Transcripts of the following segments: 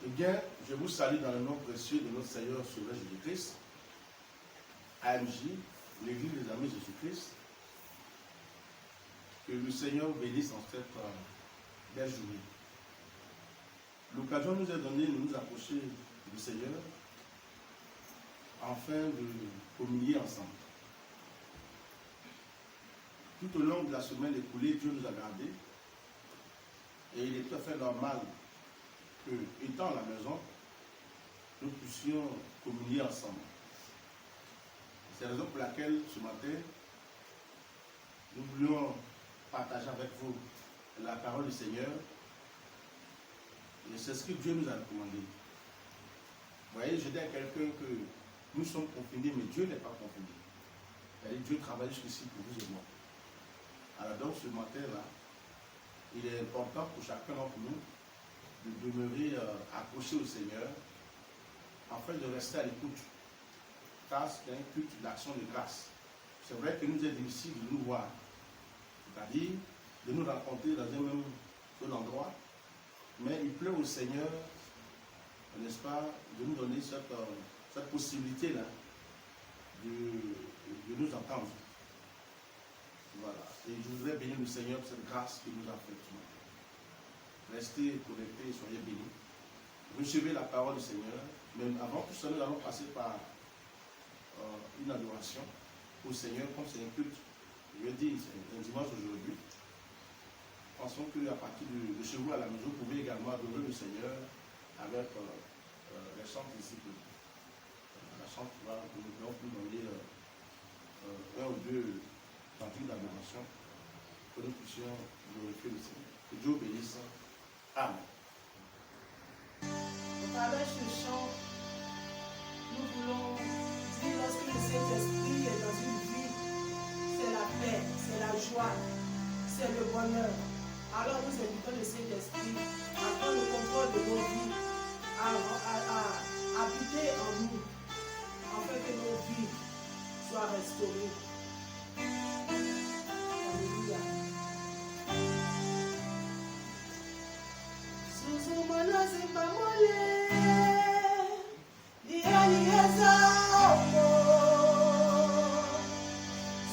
Eh bien, je vous salue dans le nom précieux de notre Seigneur Sauveur Jésus-Christ, AMJ, l'Église des Amis Jésus-Christ. Que le Seigneur bénisse en cette belle journée. L'occasion nous est donnée de nous approcher du Seigneur afin de communier ensemble. Tout au long de la semaine écoulée, Dieu nous a gardés et il est tout à fait normal que, étant à la maison, nous puissions communier ensemble. C'est la raison pour laquelle ce matin, nous voulions partager avec vous la parole du Seigneur. Et c'est ce que Dieu nous a recommandé. Vous voyez, je dis à quelqu'un que nous sommes confinés, mais Dieu n'est pas confiné. Dieu travaille jusqu'ici pour vous et moi. Alors donc ce matin-là, il est important pour chacun d'entre nous de demeurer accroché au Seigneur afin de rester à l'écoute. Car c'est un culte d'action de grâce. C'est vrai que nous est difficile de nous voir, c'est-à-dire de nous rencontrer dans un même endroit, mais il plaît au Seigneur, n'est-ce pas, de nous donner cette possibilité-là de nous entendre. Voilà. Et je voudrais bénir le Seigneur pour cette grâce qu'il nous a faite ce matin. Restez connectés et soyez bénis. Recevez la parole du Seigneur. Mais avant tout ça, nous allons passer par une adoration au Seigneur, comme c'est un culte. Je dis, c'est un dimanche aujourd'hui. Pensons qu'à partir de chez vous à la maison, vous pouvez également adorer le Seigneur avec les chants disciples. La chante va nous demander un ou deux cantiques d'adoration pour que nous puissions glorifier le Seigneur. Que Dieu bénisse. Amen. Avec ce chant, nous voulons dire lorsque le Saint-Esprit est dans une vie, c'est la paix, c'est la joie, c'est le bonheur. Alors nous invitons le Saint-Esprit à prendre le contrôle de nos vies, à habiter en nous, afin que nos vies soient restaurées. Alléluia. Susumana Zimbamole, Dianieza Omo.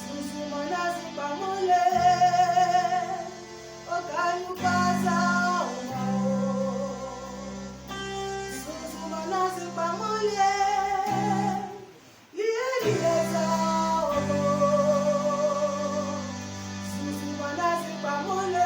Susumana Zimbamole, Okayubaza Omo. Susumana Zimbamole, Dianieza Omo. Susumana Zimbamole.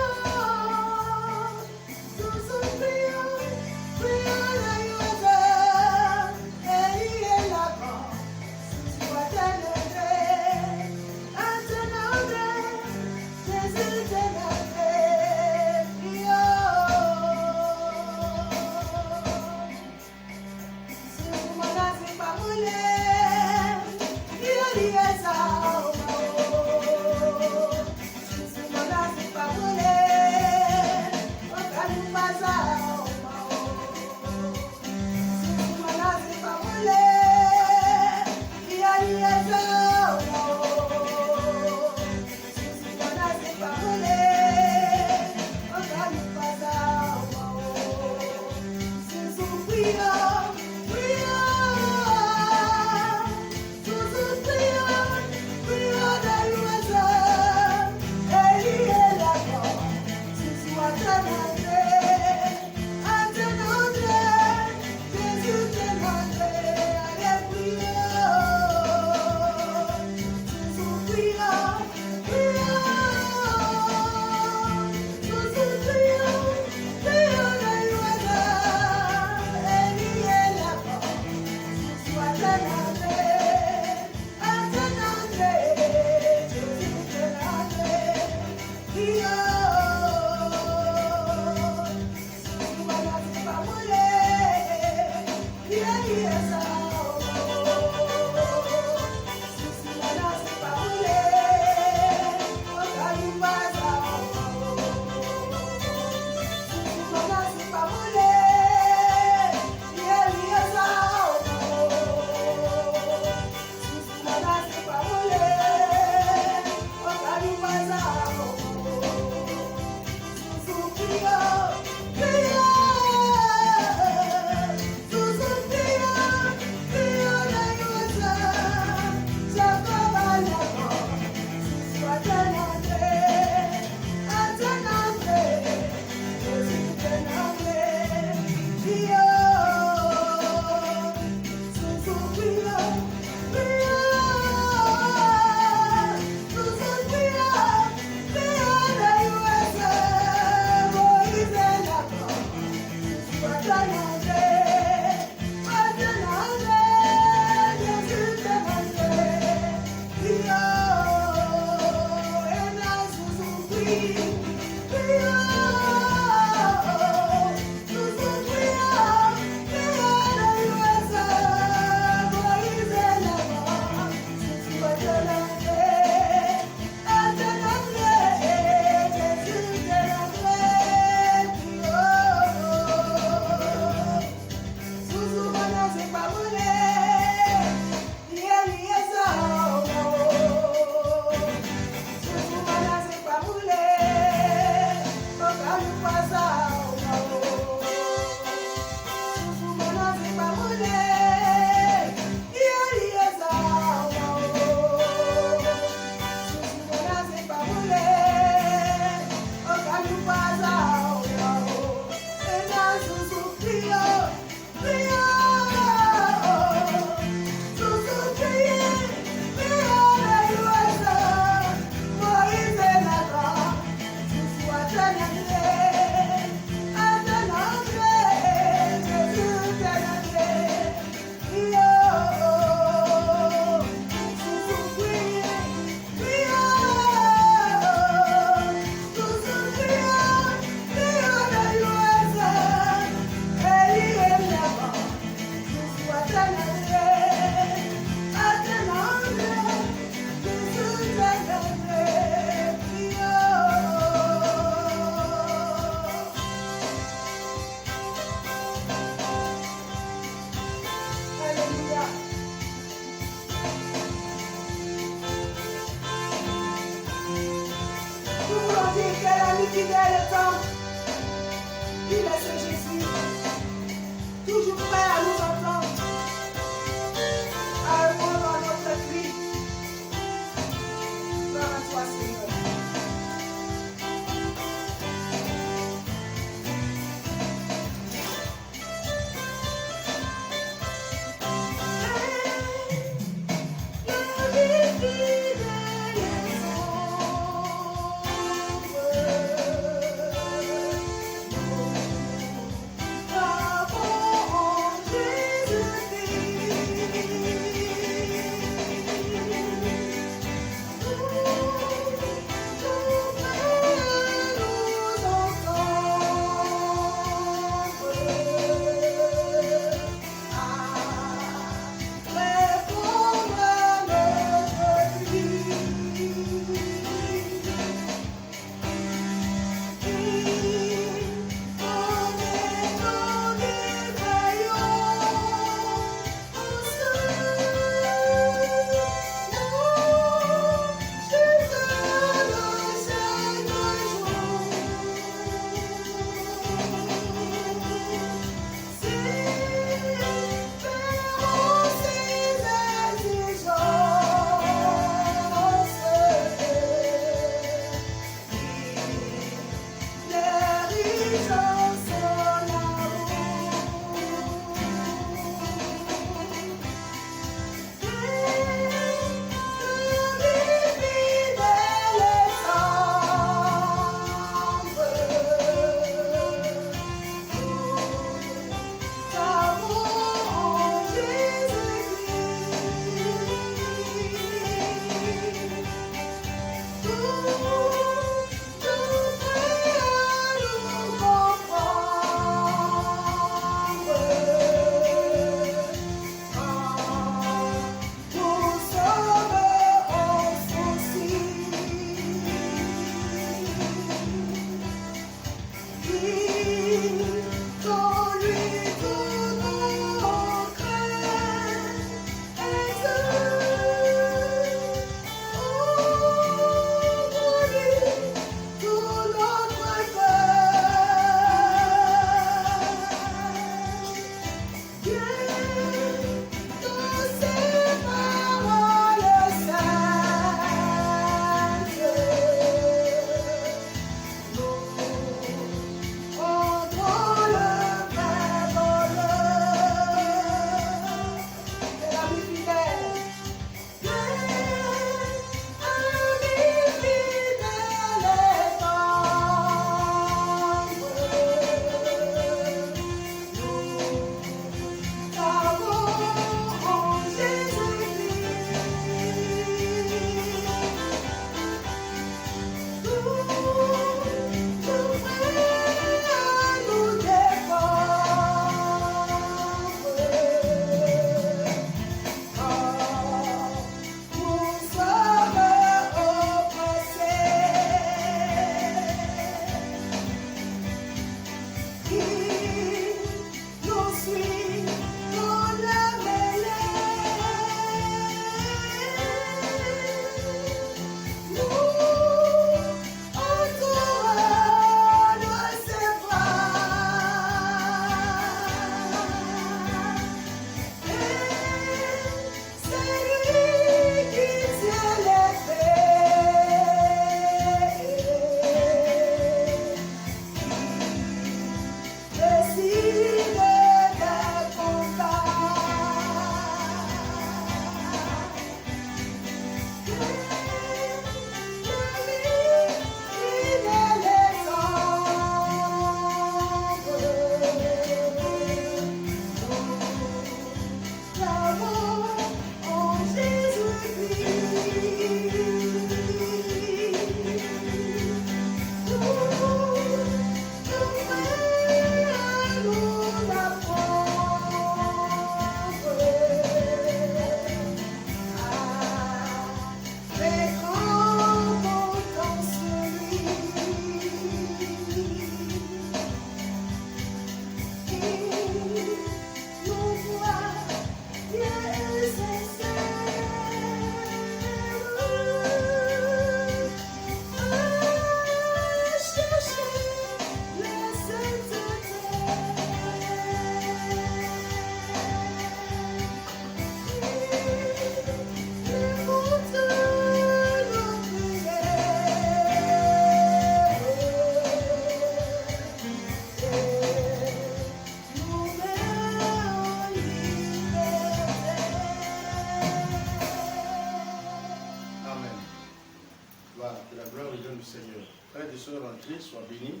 frères et sœurs en Christ soient bénis.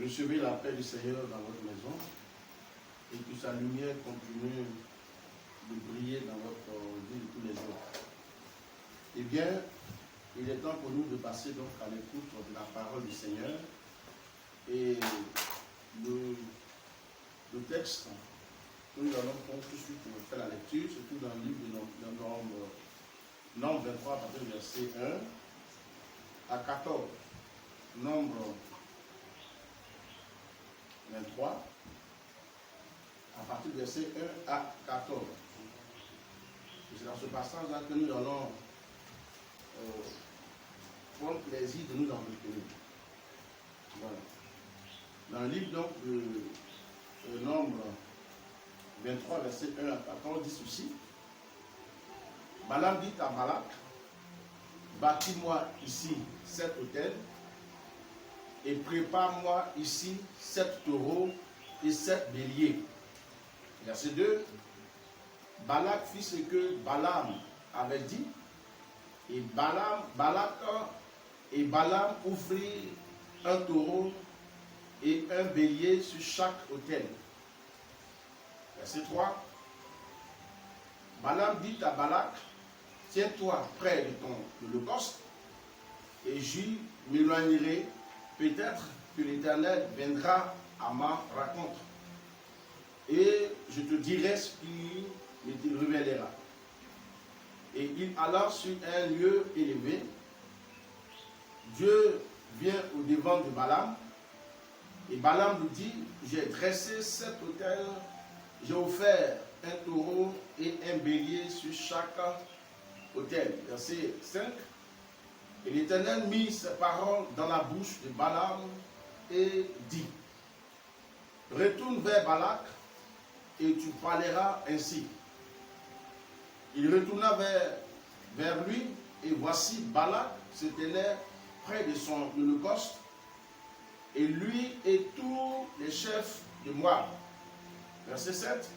Recevez la paix du Seigneur dans votre maison et que sa lumière continue de briller dans votre vie de tous les jours. Eh bien, il est temps pour nous de passer donc à l'écoute de la parole du Seigneur. Et le texte que nous allons prendre tout de suite pour faire la lecture, surtout dans le livre de Nombre 23, à partir du verset 1 à 14. Nombre 23, à partir du verset 1 à 14. C'est dans ce passage-là que nous allons prendre plaisir de nous enregistrer. Voilà. Dans le livre donc de Nombre 23, verset 1 à 14, dit ceci. Balaam dit à Balak, bâtis-moi ici 7 autels et prépare-moi ici 7 taureaux et 7 béliers. Verset 2. Balak fit ce que Balaam avait dit et Balaam offrit un taureau et un bélier sur chaque autel. Verset 3. Balaam dit à Balak, tiens-toi près de ton holocauste et j'y m'éloignerai. Peut-être que l'Éternel viendra à ma rencontre et je te dirai ce qui me te révélera. Et il alla sur un lieu élevé. Dieu vient au devant de Balaam et Balaam lui dit, j'ai dressé 7 autels, j'ai offert un taureau et un bélier sur chaque autel. Verset 5. Et l'Éternel mit ses paroles dans la bouche de Balaam et dit, retourne vers Balak et tu parleras ainsi. Il retourna vers lui et voici Balak se tenait près de son holocauste et lui et tous les chefs de Moab. Verset 7.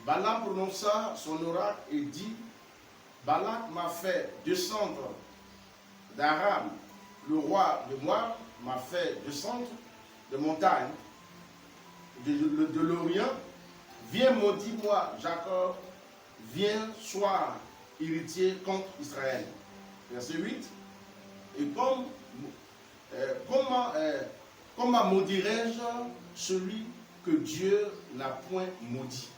Balaam prononça son oracle et dit, Balak m'a fait descendre d'Aram, le roi de Moab m'a fait descendre de montagne de l'Orient. Viens maudis-moi, Jacob, viens, sois héritier contre Israël. Verset 8. Et comment maudirais-je celui que Dieu n'a point maudit?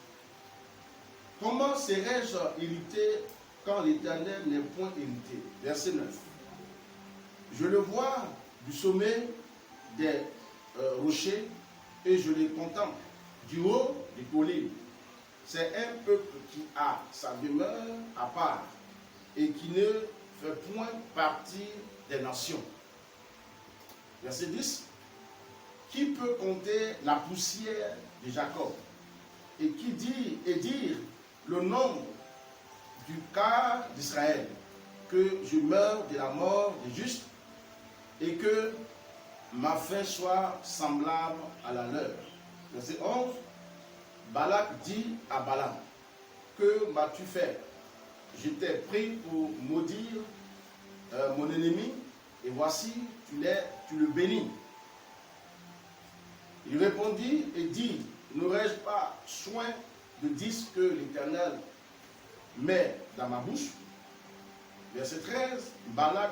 Comment serais-je hérité quand l'Éternel n'est point hérité? Verset 9. Je le vois du sommet des rochers et je les contemple du haut des collines. C'est un peuple qui a sa demeure à part et qui ne fait point partie des nations. Verset 10. Qui peut compter la poussière de Jacob et qui dire le nombre du quart d'Israël, que je meure de la mort des justes et que ma fin soit semblable à la leur. Verset 11. Balak dit à Balaam, que m'as-tu fait? Je t'ai pris pour maudire mon ennemi et voici, tu le bénis. Il répondit et dit, n'aurais-je pas soin de dire ce que l'Éternel met dans ma bouche? Verset 13, Balak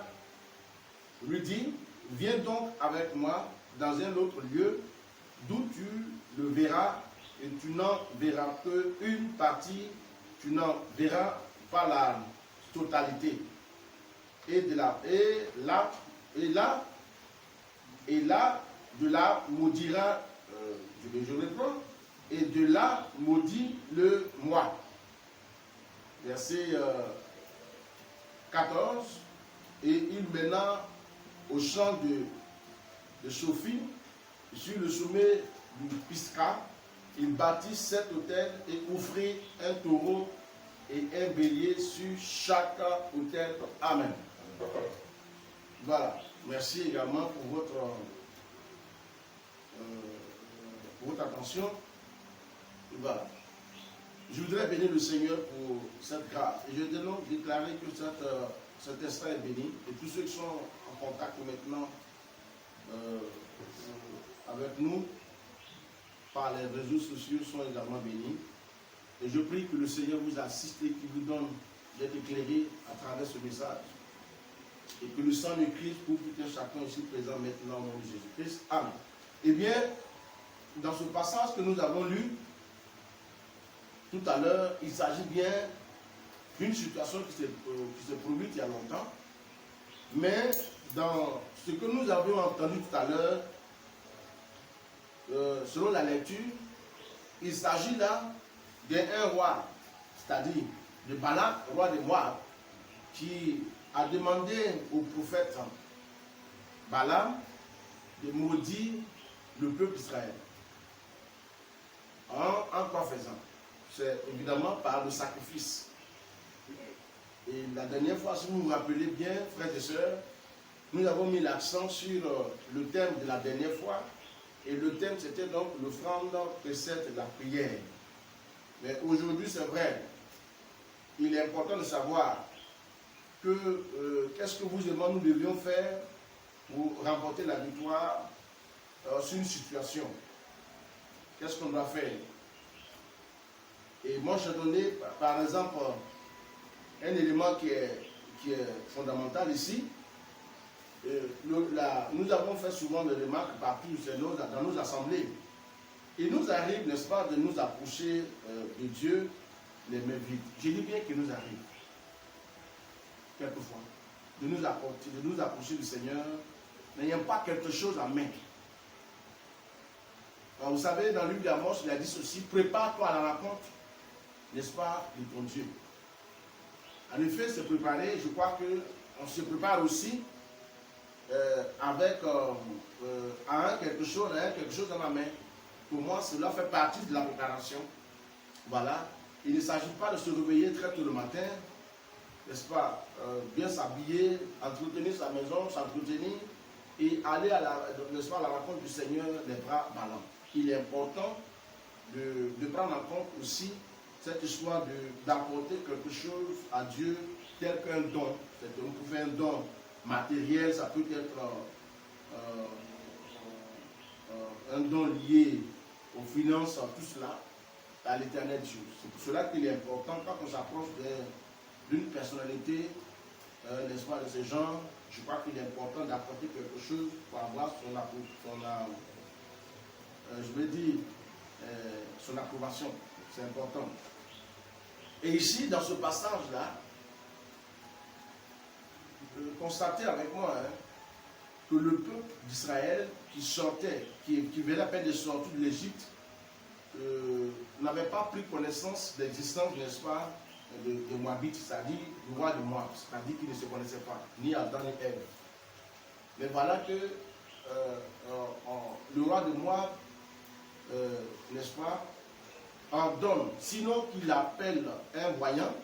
lui dit, viens donc avec moi dans un autre lieu d'où tu le verras et tu n'en verras que une partie, tu n'en verras pas la totalité. Et de là maudira, je reprends, et de là maudit le moi. Verset 14, et il mena au champ de Sophie, sur le sommet du Pisca, il bâtit 7 autels et offrit un taureau et un bélier sur chaque autel. Amen. Voilà. Merci également pour votre attention. Voilà. Je voudrais bénir le Seigneur pour cette grâce. Et je déclarer que cet instant est béni. Et tous ceux qui sont en contact maintenant avec nous par les réseaux sociaux sont également bénis. Et je prie que le Seigneur vous assiste et qu'il vous donne d'être éclairé à travers ce message. Et que le sang de Christ pour tout un chacun ici présent maintenant au nom de Jésus-Christ. Amen. Eh bien, dans ce passage que nous avons lu tout à l'heure, il s'agit bien d'une situation qui s'est produite il y a longtemps. Mais dans ce que nous avions entendu tout à l'heure, selon la lecture, il s'agit là d'un roi, c'est-à-dire de Balak, roi de Moab, qui a demandé au prophète Balaam de maudire le peuple d'Israël. En quoi faisant? C'est évidemment par le sacrifice. Et la dernière fois, si vous vous rappelez bien, frères et sœurs, nous avons mis l'accent sur le thème de la dernière fois. Et le thème, c'était donc l'offrande précède la prière. Mais aujourd'hui, c'est vrai, il est important de savoir que qu'est-ce que vous et moi nous devions faire pour remporter la victoire sur une situation. Qu'est-ce qu'on doit faire? Et moi, j'ai donné, par exemple, un élément qui est fondamental ici. Nous avons fait souvent des remarques partout dans nos assemblées. Il nous arrive, n'est-ce pas, de nous approcher de Dieu les mains vides. Je dis bien qu'il nous arrive, quelquefois, de nous approcher du Seigneur, n'ayant pas quelque chose en main. Alors, vous savez, dans le livre d'Amos, il a dit ceci: prépare-toi à la rencontre, n'est-ce pas, de ton Dieu. En effet, se préparer, je crois qu'on se prépare aussi avec quelque chose dans la main. Pour moi, cela fait partie de la préparation. Voilà. Il ne s'agit pas de se réveiller très tôt le matin, n'est-ce pas, bien s'habiller, entretenir sa maison, s'entretenir et aller n'est-ce pas, à la rencontre du Seigneur les bras ballants. Il est important de prendre en compte aussi cette histoire d'apporter quelque chose à Dieu tel qu'un don. C'est-à-dire, vous pouvez un don matériel, ça peut être un don lié aux finances, tout cela, à l'éternel Dieu. C'est pour cela qu'il est important, quand on s'approche d'une personnalité, n'est-ce pas, de ces gens, je crois qu'il est important d'apporter quelque chose pour avoir son approbation. C'est important. Et ici, dans ce passage-là, constatez avec moi que le peuple d'Israël qui sortait, qui venait à peine de sortir de l'Égypte, n'avait pas pris connaissance de l'existence, n'est-ce pas, de Moabite, c'est-à-dire du roi de Moab, c'est-à-dire qu'il ne se connaissait pas, ni Adam ni Ève. Mais voilà que le roi de Moab, n'est-ce pas, ordonne, sinon qu'il appelle un voyant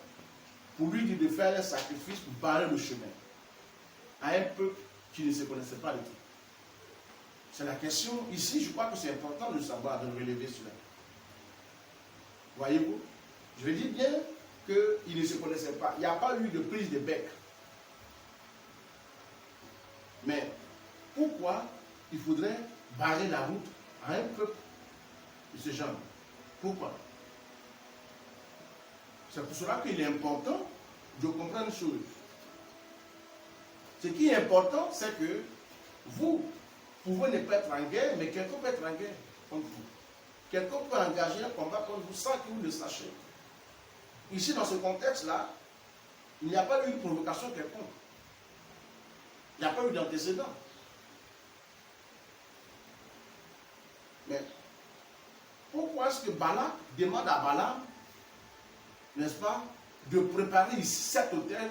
pour lui dire de faire un sacrifice pour barrer le chemin à un peuple qui ne se connaissait pas du tout. C'est la question. Ici, je crois que c'est important de savoir, de relever cela. Voyez-vous? Je veux dire bien qu'il ne se connaissait pas. Il n'y a pas eu de prise de bec. Mais pourquoi il faudrait barrer la route à un peuple de ce genre? Pourquoi? C'est pour cela qu'il est important de comprendre une chose. Ce qui est important, c'est que vous pouvez ne pas être en guerre, mais quelqu'un peut être en guerre contre vous. Quelqu'un peut engager un combat contre vous sans que vous le sachiez. Ici, dans ce contexte-là, il n'y a pas eu une provocation quelconque. Il n'y a pas eu d'antécédent. Mais pourquoi est-ce que Balak demande à Balaam, n'est-ce pas, de préparer ici cet autel,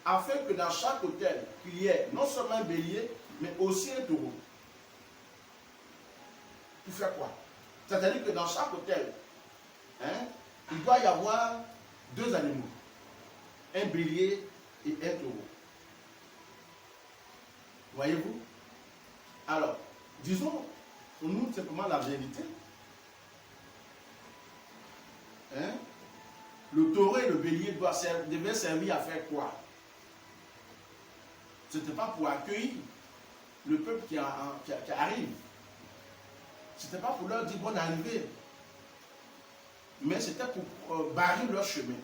afin que dans chaque autel, qu'il y ait non seulement un bélier, mais aussi un taureau? Pour faire quoi? C'est-à-dire que dans chaque autel, il doit y avoir deux animaux, un bélier et un taureau. Voyez-vous? Alors, disons, pour nous, simplement la vérité. Le taureau et le bélier devaient servir à faire quoi? Ce n'était pas pour accueillir le peuple qui arrive. Ce n'était pas pour leur dire bonne arrivée, mais c'était pour barrer leur chemin.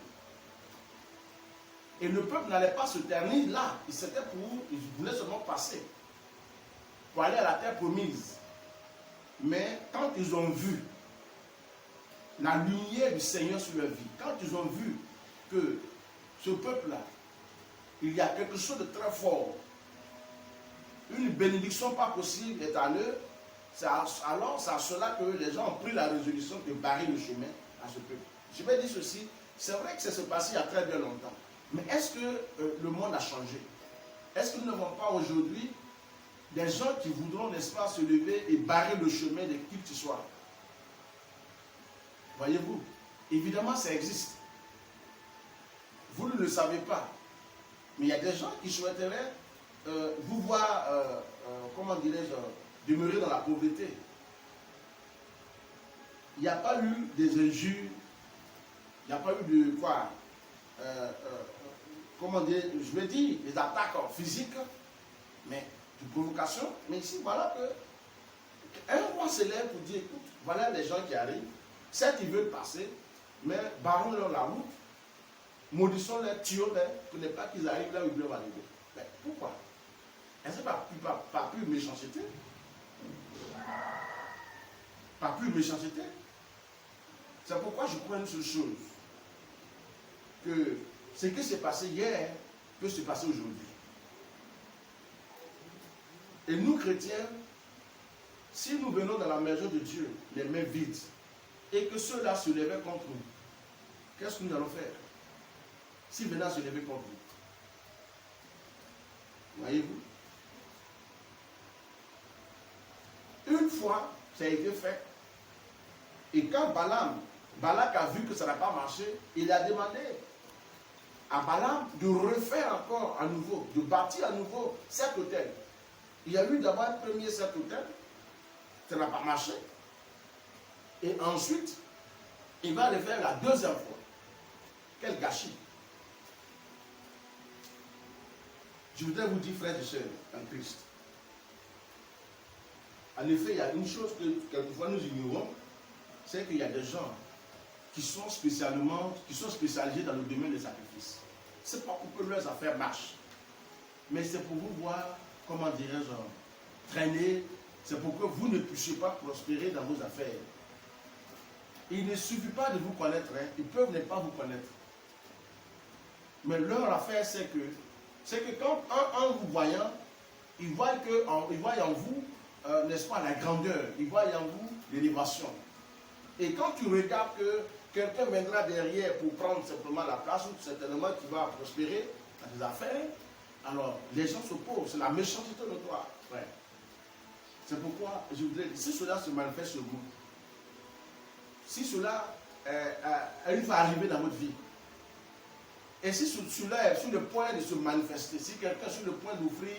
Et le peuple n'allait pas se ternir là. C'était ils voulaient seulement passer pour aller à la terre promise. Mais quand ils ont vu la lumière du Seigneur sur leur vie, quand ils ont vu que ce peuple-là, il y a quelque chose de très fort, une bénédiction pas possible est à eux, alors c'est à cela que les gens ont pris la résolution de barrer le chemin à ce peuple. Je vais dire ceci, c'est vrai que ça s'est passé il y a très bien longtemps, mais est-ce que le monde a changé? Est-ce que nous n'avons pas aujourd'hui des gens qui voudront, n'est-ce pas, se lever et barrer le chemin de qui que ce soit? Voyez-vous, évidemment ça existe. Vous ne le savez pas. Mais il y a des gens qui souhaiteraient vous voir, comment dirais-je, demeurer dans la pauvreté. Il n'y a pas eu des injures, il n'y a pas eu de quoi, comment dire, je vais dire, des attaques physiques, mais de provocation. Mais ici, voilà que un roi se lève pour dire, écoute, voilà les gens qui arrivent, certes ils veulent passer, mais barrons-leur la route, maudissons-les, tuons-les, pour ne pas qu'ils arrivent là où ils doivent arriver. Mais pourquoi? Est-ce que pas plus méchanceté? Pas plus méchanceté? C'est pourquoi je crois une seule chose, que ce qui s'est passé hier peut se passer aujourd'hui. Et nous, chrétiens, si nous venons dans la maison de Dieu, les mains vides, et que ceux-là se levaient contre nous, qu'est-ce que nous allons faire? S'ils venaient à se lever contre vous. Voyez-vous? Une fois, ça a été fait. Et quand Balak a vu que ça n'a pas marché, il a demandé à Balaam de refaire encore à nouveau, de bâtir à nouveau cet autel. Il y a eu d'abord un premier cet autel, ça n'a pas marché. Et ensuite, il va le faire la deuxième fois. Quel gâchis! Je voudrais vous dire, frères et sœurs, en Christ. En effet, il y a une chose que quelquefois nous ignorons, c'est qu'il y a des gens qui sont spécialisés dans le domaine des sacrifices. Ce n'est pas pour que leurs affaires marchent, mais c'est pour vous voir, comment dirais-je, traîner, c'est pour que vous ne puissiez pas prospérer dans vos affaires. Il ne suffit pas de vous connaître, hein. Ils peuvent ne pas vous connaître. Mais leur affaire, c'est que quand en vous voyant, ils voient en vous, n'est-ce pas, la grandeur, ils voient en vous l'élévation. Et quand tu regardes que quelqu'un viendra derrière pour prendre simplement la place, ou certainement qui va prospérer dans des affaires, alors les gens s'opposent. C'est la méchanceté de toi, frère. C'est pourquoi je voudrais dire, si cela se manifeste sur vous, si cela va arriver dans votre vie, et si cela est sur le point de se manifester, si quelqu'un est sur le point d'offrir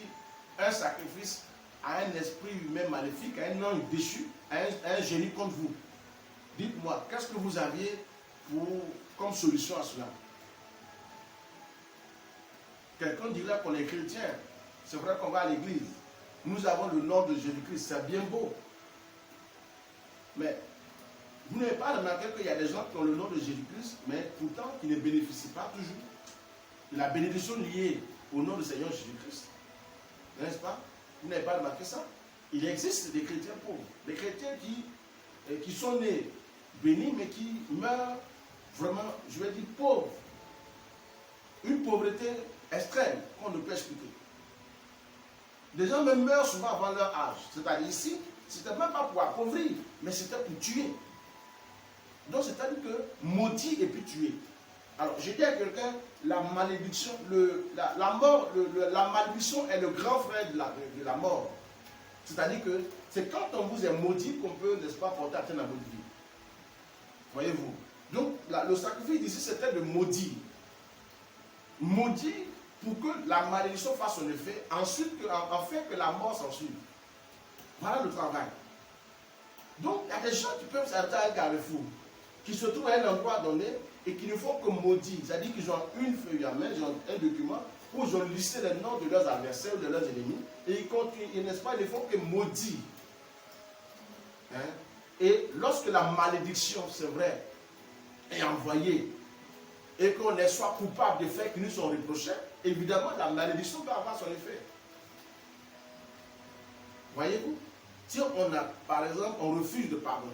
un sacrifice à un esprit humain maléfique, à un ange déchu, à un génie contre vous, dites-moi, qu'est-ce que vous aviez comme solution à cela? Quelqu'un dira qu'on est chrétien, c'est vrai qu'on va à l'église, nous avons le nom de Jésus-Christ, c'est bien beau, mais vous n'avez pas remarqué qu'il y a des gens qui ont le nom de Jésus-Christ, mais pourtant qui ne bénéficient pas toujours de la bénédiction liée au nom du Seigneur Jésus-Christ. N'est-ce pas? Vous n'avez pas remarqué ça? Il existe des chrétiens pauvres, des chrétiens qui sont nés bénis, mais qui meurent vraiment, je vais dire, pauvres. Une pauvreté extrême qu'on ne peut expliquer. Des gens même meurent souvent avant leur âge. C'est-à-dire ici, c'était même pas pour appauvrir, mais c'était pour tuer. Donc c'est-à-dire que maudit et puis tuer. Alors j'ai dit à quelqu'un, la malédiction, la malédiction est le grand frère de la mort. C'est-à-dire que c'est quand on vous est maudit qu'on peut, n'est-ce pas, porter atteinte à votre vie. Voyez-vous. Donc le sacrifice ici c'était de maudire. Maudire pour que la malédiction fasse son effet, ensuite afin que la mort s'en suive. Voilà le travail. Donc il y a des gens qui peuvent s'arrêter à un carrefour, qui se trouvent à un endroit donné et qui ne font que maudire. C'est-à-dire qu'ils ont une feuille à main, ils ont un document où ils ont listé les noms de leurs adversaires ou de leurs ennemis et ils continuent, n'est-ce pas, ils ne font que maudire. Hein? Et lorsque la malédiction, c'est vrai, est envoyée et qu'on soit coupable des faits qui nous sont reprochés, évidemment, la malédiction va avoir son effet. Voyez-vous? Si on a, par exemple, on refuse de pardonner,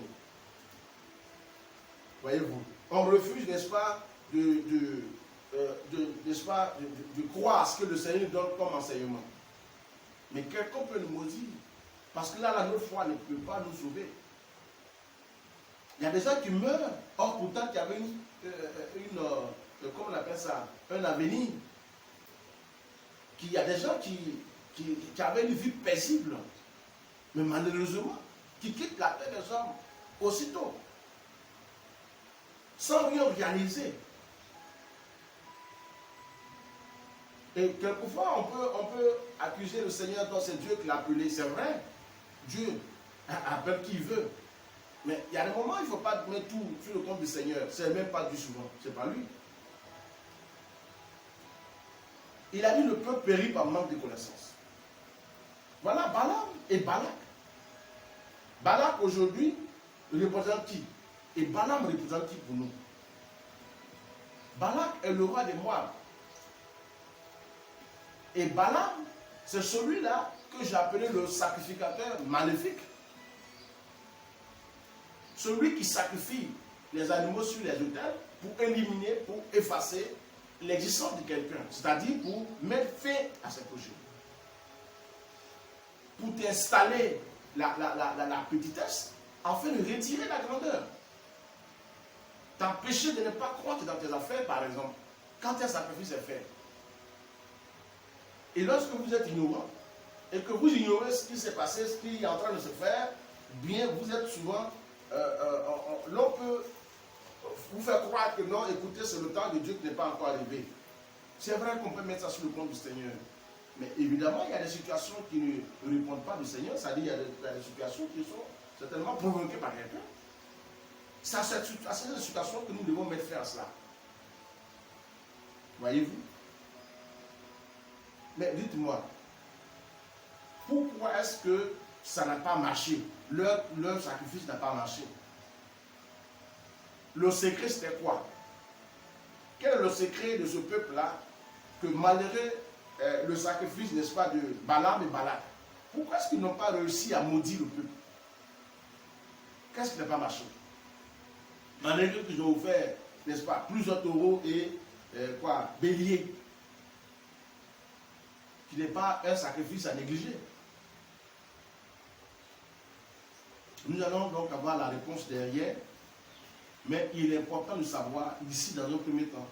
voyez-vous, on refuse, n'est-ce pas, de croire à ce que le Seigneur donne comme enseignement. Mais quelqu'un peut nous maudire. Parce que là, notre foi ne peut pas nous sauver. Il y a des gens qui meurent. Or, pourtant, il y avait comment on appelle ça, un avenir. Il y a des gens qui avaient une vie paisible. Mais malheureusement, qui quittent la terre des hommes aussitôt. Sans rien réaliser. Et quelquefois, on peut accuser le Seigneur dans c'est Dieu qui l'a appelé. C'est vrai, Dieu appelle qui il veut. Mais il y a des moments où il ne faut pas mettre tout sur le compte du Seigneur. Ce n'est même pas Dieu souvent, ce n'est pas lui. Il a dit le peuple périt par manque de connaissances. Voilà Balaam et Balak. Balak aujourd'hui représente qui? Et Balaam représente qui pour nous? Balak est le roi des Moab. Et Balaam, c'est celui-là que j'ai appelé le sacrificateur maléfique. Celui qui sacrifie les animaux sur les autels pour éliminer, pour effacer l'existence de quelqu'un. C'est-à-dire pour mettre fin à ses projets. Pour t'installer la petitesse afin de retirer la grandeur. T'empêcher de ne pas croître dans tes affaires, par exemple, quand un sacrifice est fait. Et lorsque vous êtes ignorant, et que vous ignorez ce qui s'est passé, ce qui est en train de se faire, bien, vous êtes souvent, l'on peut vous faire croire que non, écoutez, c'est le temps de Dieu qui n'est pas encore arrivé. C'est vrai qu'on peut mettre ça sur le compte du Seigneur. Mais évidemment, il y a des situations qui ne répondent pas du Seigneur, c'est-à-dire il y a des situations qui sont certainement provoquées par quelqu'un. C'est à cette situation que nous devons mettre fin à cela. Voyez-vous? Mais dites-moi, pourquoi est-ce que ça n'a pas marché? Leur sacrifice n'a pas marché. Le secret, c'était quoi? Quel est le secret de ce peuple-là que malgré le sacrifice, n'est-ce pas, de Balaam et Balak, pourquoi est-ce qu'ils n'ont pas réussi à maudire le peuple? Qu'est-ce qui n'a pas marché? Malgré qu'ils ont offert, n'est-ce pas, plusieurs taureaux et béliers, qui n'est pas un sacrifice à négliger. Nous allons donc avoir la réponse derrière, mais il est important de savoir, ici dans un premier temps,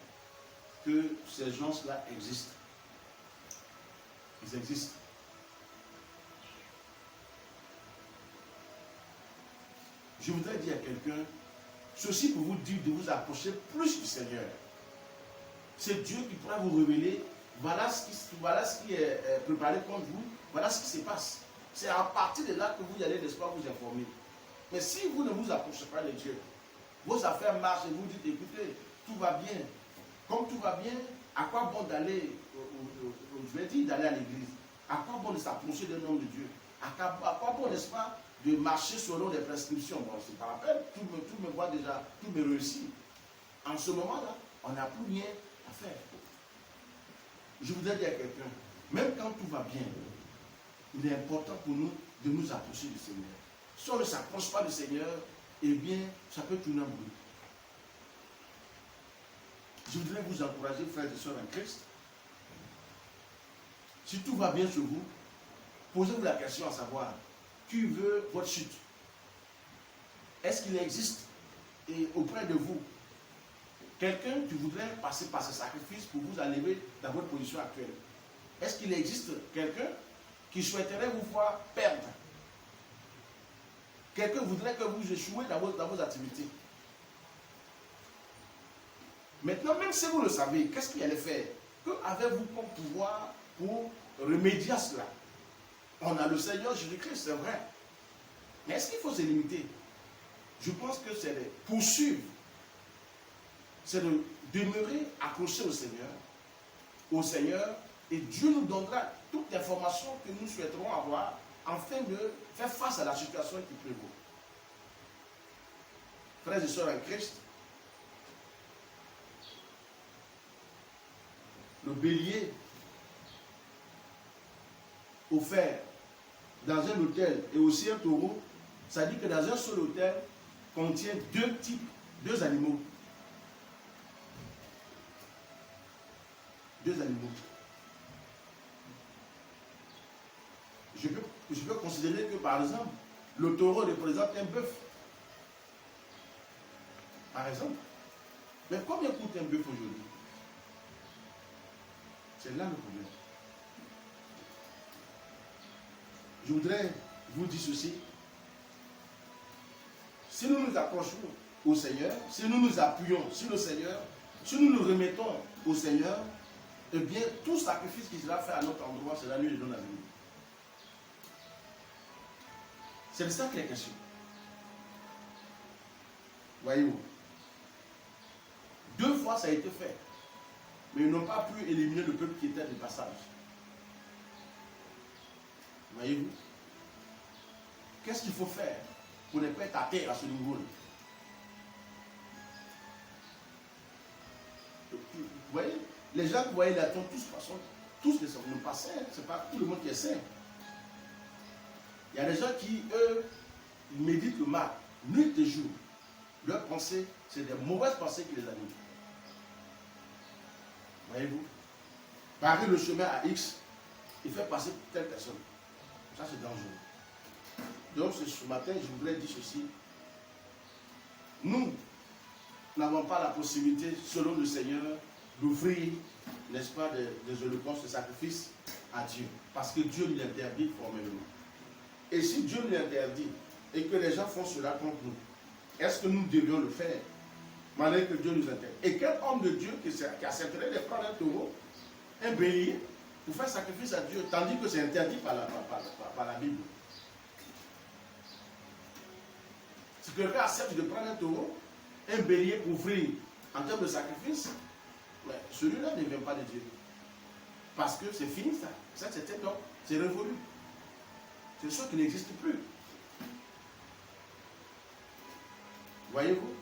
que ces gens-là existent. Ils existent. Je voudrais dire à quelqu'un, ceci pour vous dire de vous approcher plus du Seigneur. C'est Dieu qui pourra vous révéler, voilà ce qui est préparé contre vous, voilà ce qui se passe. C'est à partir de là que vous allez, n'est-ce pas, vous informer. Mais si vous ne vous approchez pas de Dieu, vos affaires marchent et vous dites, écoutez, tout va bien. Comme tout va bien, à quoi bon d'aller, je vais dire, d'aller à l'église? À quoi bon de s'approcher d'un homme de Dieu? À quoi bon, n'est-ce pas, de marcher selon les prescriptions? Bon, c'est pas la peine, tout me voit déjà, tout me réussit. En ce moment-là, on n'a plus rien à faire. Je voudrais dire à quelqu'un, même quand tout va bien, il est important pour nous de nous approcher du Seigneur. Si on ne s'approche pas du Seigneur, eh bien, ça peut tourner en bruit. Je voudrais vous encourager, frères et sœurs en Christ. Si tout va bien sur vous, posez-vous la question à savoir, qui veut votre chute? Est-ce qu'il existe auprès de vous quelqu'un qui voudrait passer par ce sacrifice pour vous enlever dans votre position actuelle? Est-ce qu'il existe quelqu'un qui souhaiterait vous voir perdre? Quelqu'un voudrait que vous échouez dans vos activités. Maintenant, même si vous le savez, qu'est-ce qu'il allait faire? Que avez-vous comme pouvoir pour remédier à cela? On a le Seigneur Jésus-Christ, c'est vrai. Mais est-ce qu'il faut se limiter? Je pense que c'est de poursuivre. C'est de demeurer accroché au Seigneur, et Dieu nous donnera toute l'information que nous souhaiterons avoir afin de faire face à la situation qui prévaut. frères et sœurs en Christ, le bélier offert dans un autel et aussi un taureau, ça dit que dans un seul autel contient deux animaux. Deux animaux. Je peux considérer que par exemple, le taureau représente un bœuf. Par exemple. Mais combien coûte un bœuf aujourd'hui? C'est là le problème. Je voudrais vous dire ceci. Si nous nous approchons au Seigneur, si nous nous appuyons sur le Seigneur, si nous nous remettons au Seigneur, eh bien, tout sacrifice qui sera fait à notre endroit sera nul et non avenu. C'est de ça qu'il est question. Voyez-vous. 2 fois ça a été fait. Mais ils n'ont pas pu éliminer le peuple qui était de passage. Voyez-vous. Qu'est-ce qu'il faut faire pour ne pas être à terre à ce niveau-là? Vous voyez, les gens que vous voyez là, tous ne sont pas saints. Ce n'est pas tout le monde qui est saint. Il y a des gens qui, eux, méditent le mal, nuit et jour. Leurs pensées, c'est des mauvaises pensées qui les animent. Voyez-vous? Barrer le chemin à X, il fait passer telle personne. Ça, c'est dangereux. Donc, ce matin, je voudrais dire ceci. Nous n'avons pas la possibilité, selon le Seigneur, d'offrir, n'est-ce pas, des holocaustes, des sacrifices à Dieu. Parce que Dieu nous l'interdit formellement. Et si Dieu nous l'interdit et que les gens font cela contre nous, est-ce que nous devions le faire malgré que Dieu nous interdit? Et quel homme de Dieu qui accepterait de prendre un taureau, un bélier, pour faire sacrifice à Dieu, tandis que c'est interdit par la Bible? Si quelqu'un accepte de prendre un taureau, un bélier pour offrir en termes de sacrifice, mais celui-là ne vient pas de Dieu. Parce que c'est fini ça. Ça c'était donc, c'est révolu. C'est chose qui n'existe plus. Voyez-vous?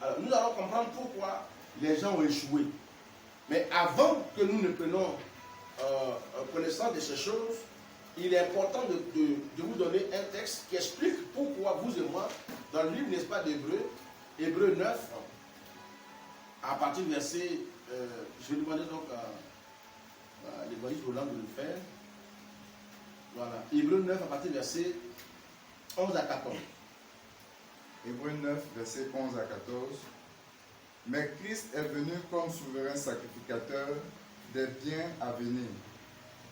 Alors, nous allons comprendre pourquoi les gens ont échoué. Mais avant que nous ne prenions connaissance de ces choses, il est important de vous donner un texte qui explique pourquoi vous et moi, dans le livre, n'est-ce pas, d'Hébreu, Hébreu 9, à partir du verset, je vais demander donc à l'évangile Roland de le faire. Voilà, Hébreu 9, à partir du verset 11 à 14. Hébreu 9, verset 11 à 14. Mais Christ est venu comme souverain sacrificateur des biens à venir.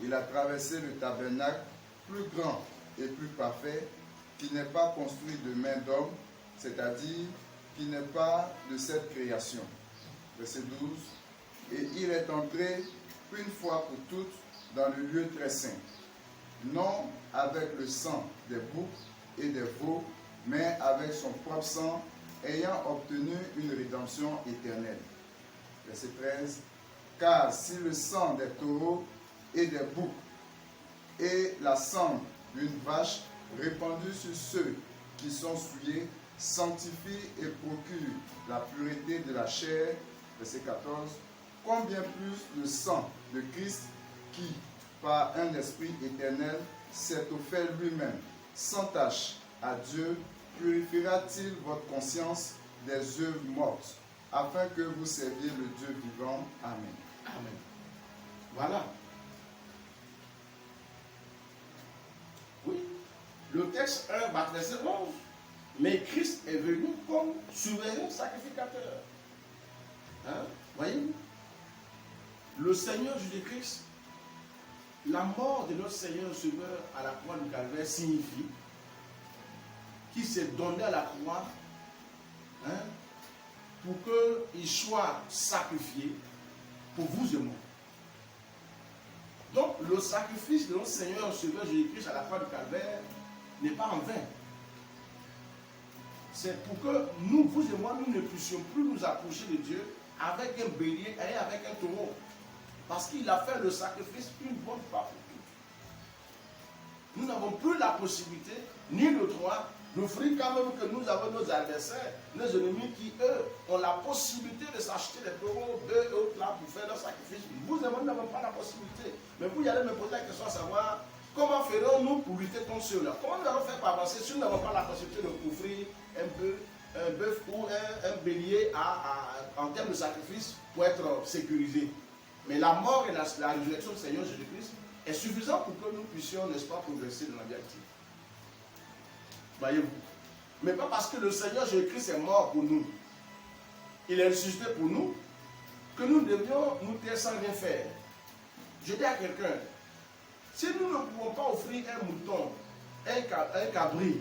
Il a traversé le tabernacle plus grand et plus parfait, qui n'est pas construit de main d'homme, c'est-à-dire qui n'est pas de cette création. Verset 12. Et il est entré une fois pour toutes dans le lieu très saint, non avec le sang des boucs et des veaux, mais avec son propre sang, ayant obtenu une rédemption éternelle. Verset 13. Car si le sang des taureaux et des boucs et la sang d'une vache répandue sur ceux qui sont souillés sanctifie et procure la pureté de la chair, verset 14, combien plus le sang de Christ qui, par un esprit éternel, s'est offert lui-même, sans tache, à Dieu, purifiera-t-il votre conscience des œuvres mortes, afin que vous serviez le Dieu vivant. Amen. Amen. Voilà. Oui. Le texte 1, verset 11. Mais Christ est venu comme souverain sacrificateur. Hein? Voyez-vous? Le Seigneur Jésus-Christ, la mort de notre Seigneur Sauveur à la croix du Calvaire signifie qu'il s'est donné à la croix, hein, pour qu'il soit sacrifié pour vous et moi. Donc le sacrifice de notre Seigneur Sauveur Jésus-Christ à la croix du Calvaire n'est pas en vain. C'est pour que nous, vous et moi, nous ne puissions plus nous approcher de Dieu avec un bélier et avec un taureau. Parce qu'il a fait le sacrifice une bonne fois pour toutes. Nous n'avons plus la possibilité, ni le droit, L'offrir quand même que nous avons nos adversaires, nos ennemis qui, eux, ont la possibilité de s'acheter des taureaux, bœufs et autres là pour faire leur sacrifice. Vous et moi, nous n'avons pas la possibilité. Mais vous y allez me poser la question à savoir, comment ferons-nous pour lutter contre ceux-là? Comment nous allons faire pour avancer si nous n'avons pas la possibilité d'offrir un bœuf ou un bélier en termes de sacrifice pour être sécurisé? Mais la mort et la résurrection du Seigneur Jésus-Christ est suffisant pour que nous puissions, n'est-ce pas, progresser dans la vie active. Voyez-vous. Mais pas parce que le Seigneur Jésus-Christ est mort pour nous, il est ressuscité pour nous, que nous devions nous taire sans rien faire. Je dis à quelqu'un, si nous ne pouvons pas offrir un mouton, un cabri,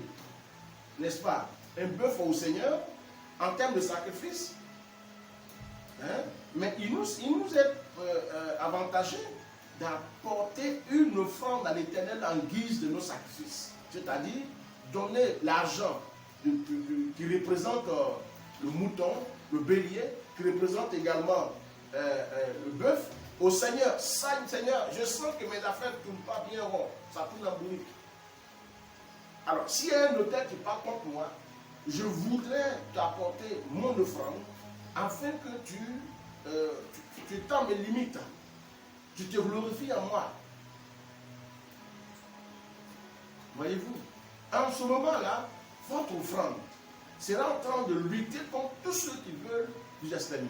n'est-ce pas, un bœuf au Seigneur, en termes de sacrifice, hein, mais il nous est avantageux d'apporter une offrande à l'Éternel en guise de nos sacrifices. C'est-à-dire, donner l'argent qui représente le mouton, le bélier, qui représente également le bœuf, au Seigneur. Seigneur, je sens que mes affaires ne tournent pas bien rond, ça tourne en bourrique. Alors, s'il y a un notaire qui parle contre moi, je voudrais t'apporter mon offrande afin que tu tends mes limites, tu te glorifies en moi. Voyez-vous? En ce moment-là, votre offrande sera en train de lutter contre tous ceux qui veulent vous exterminer.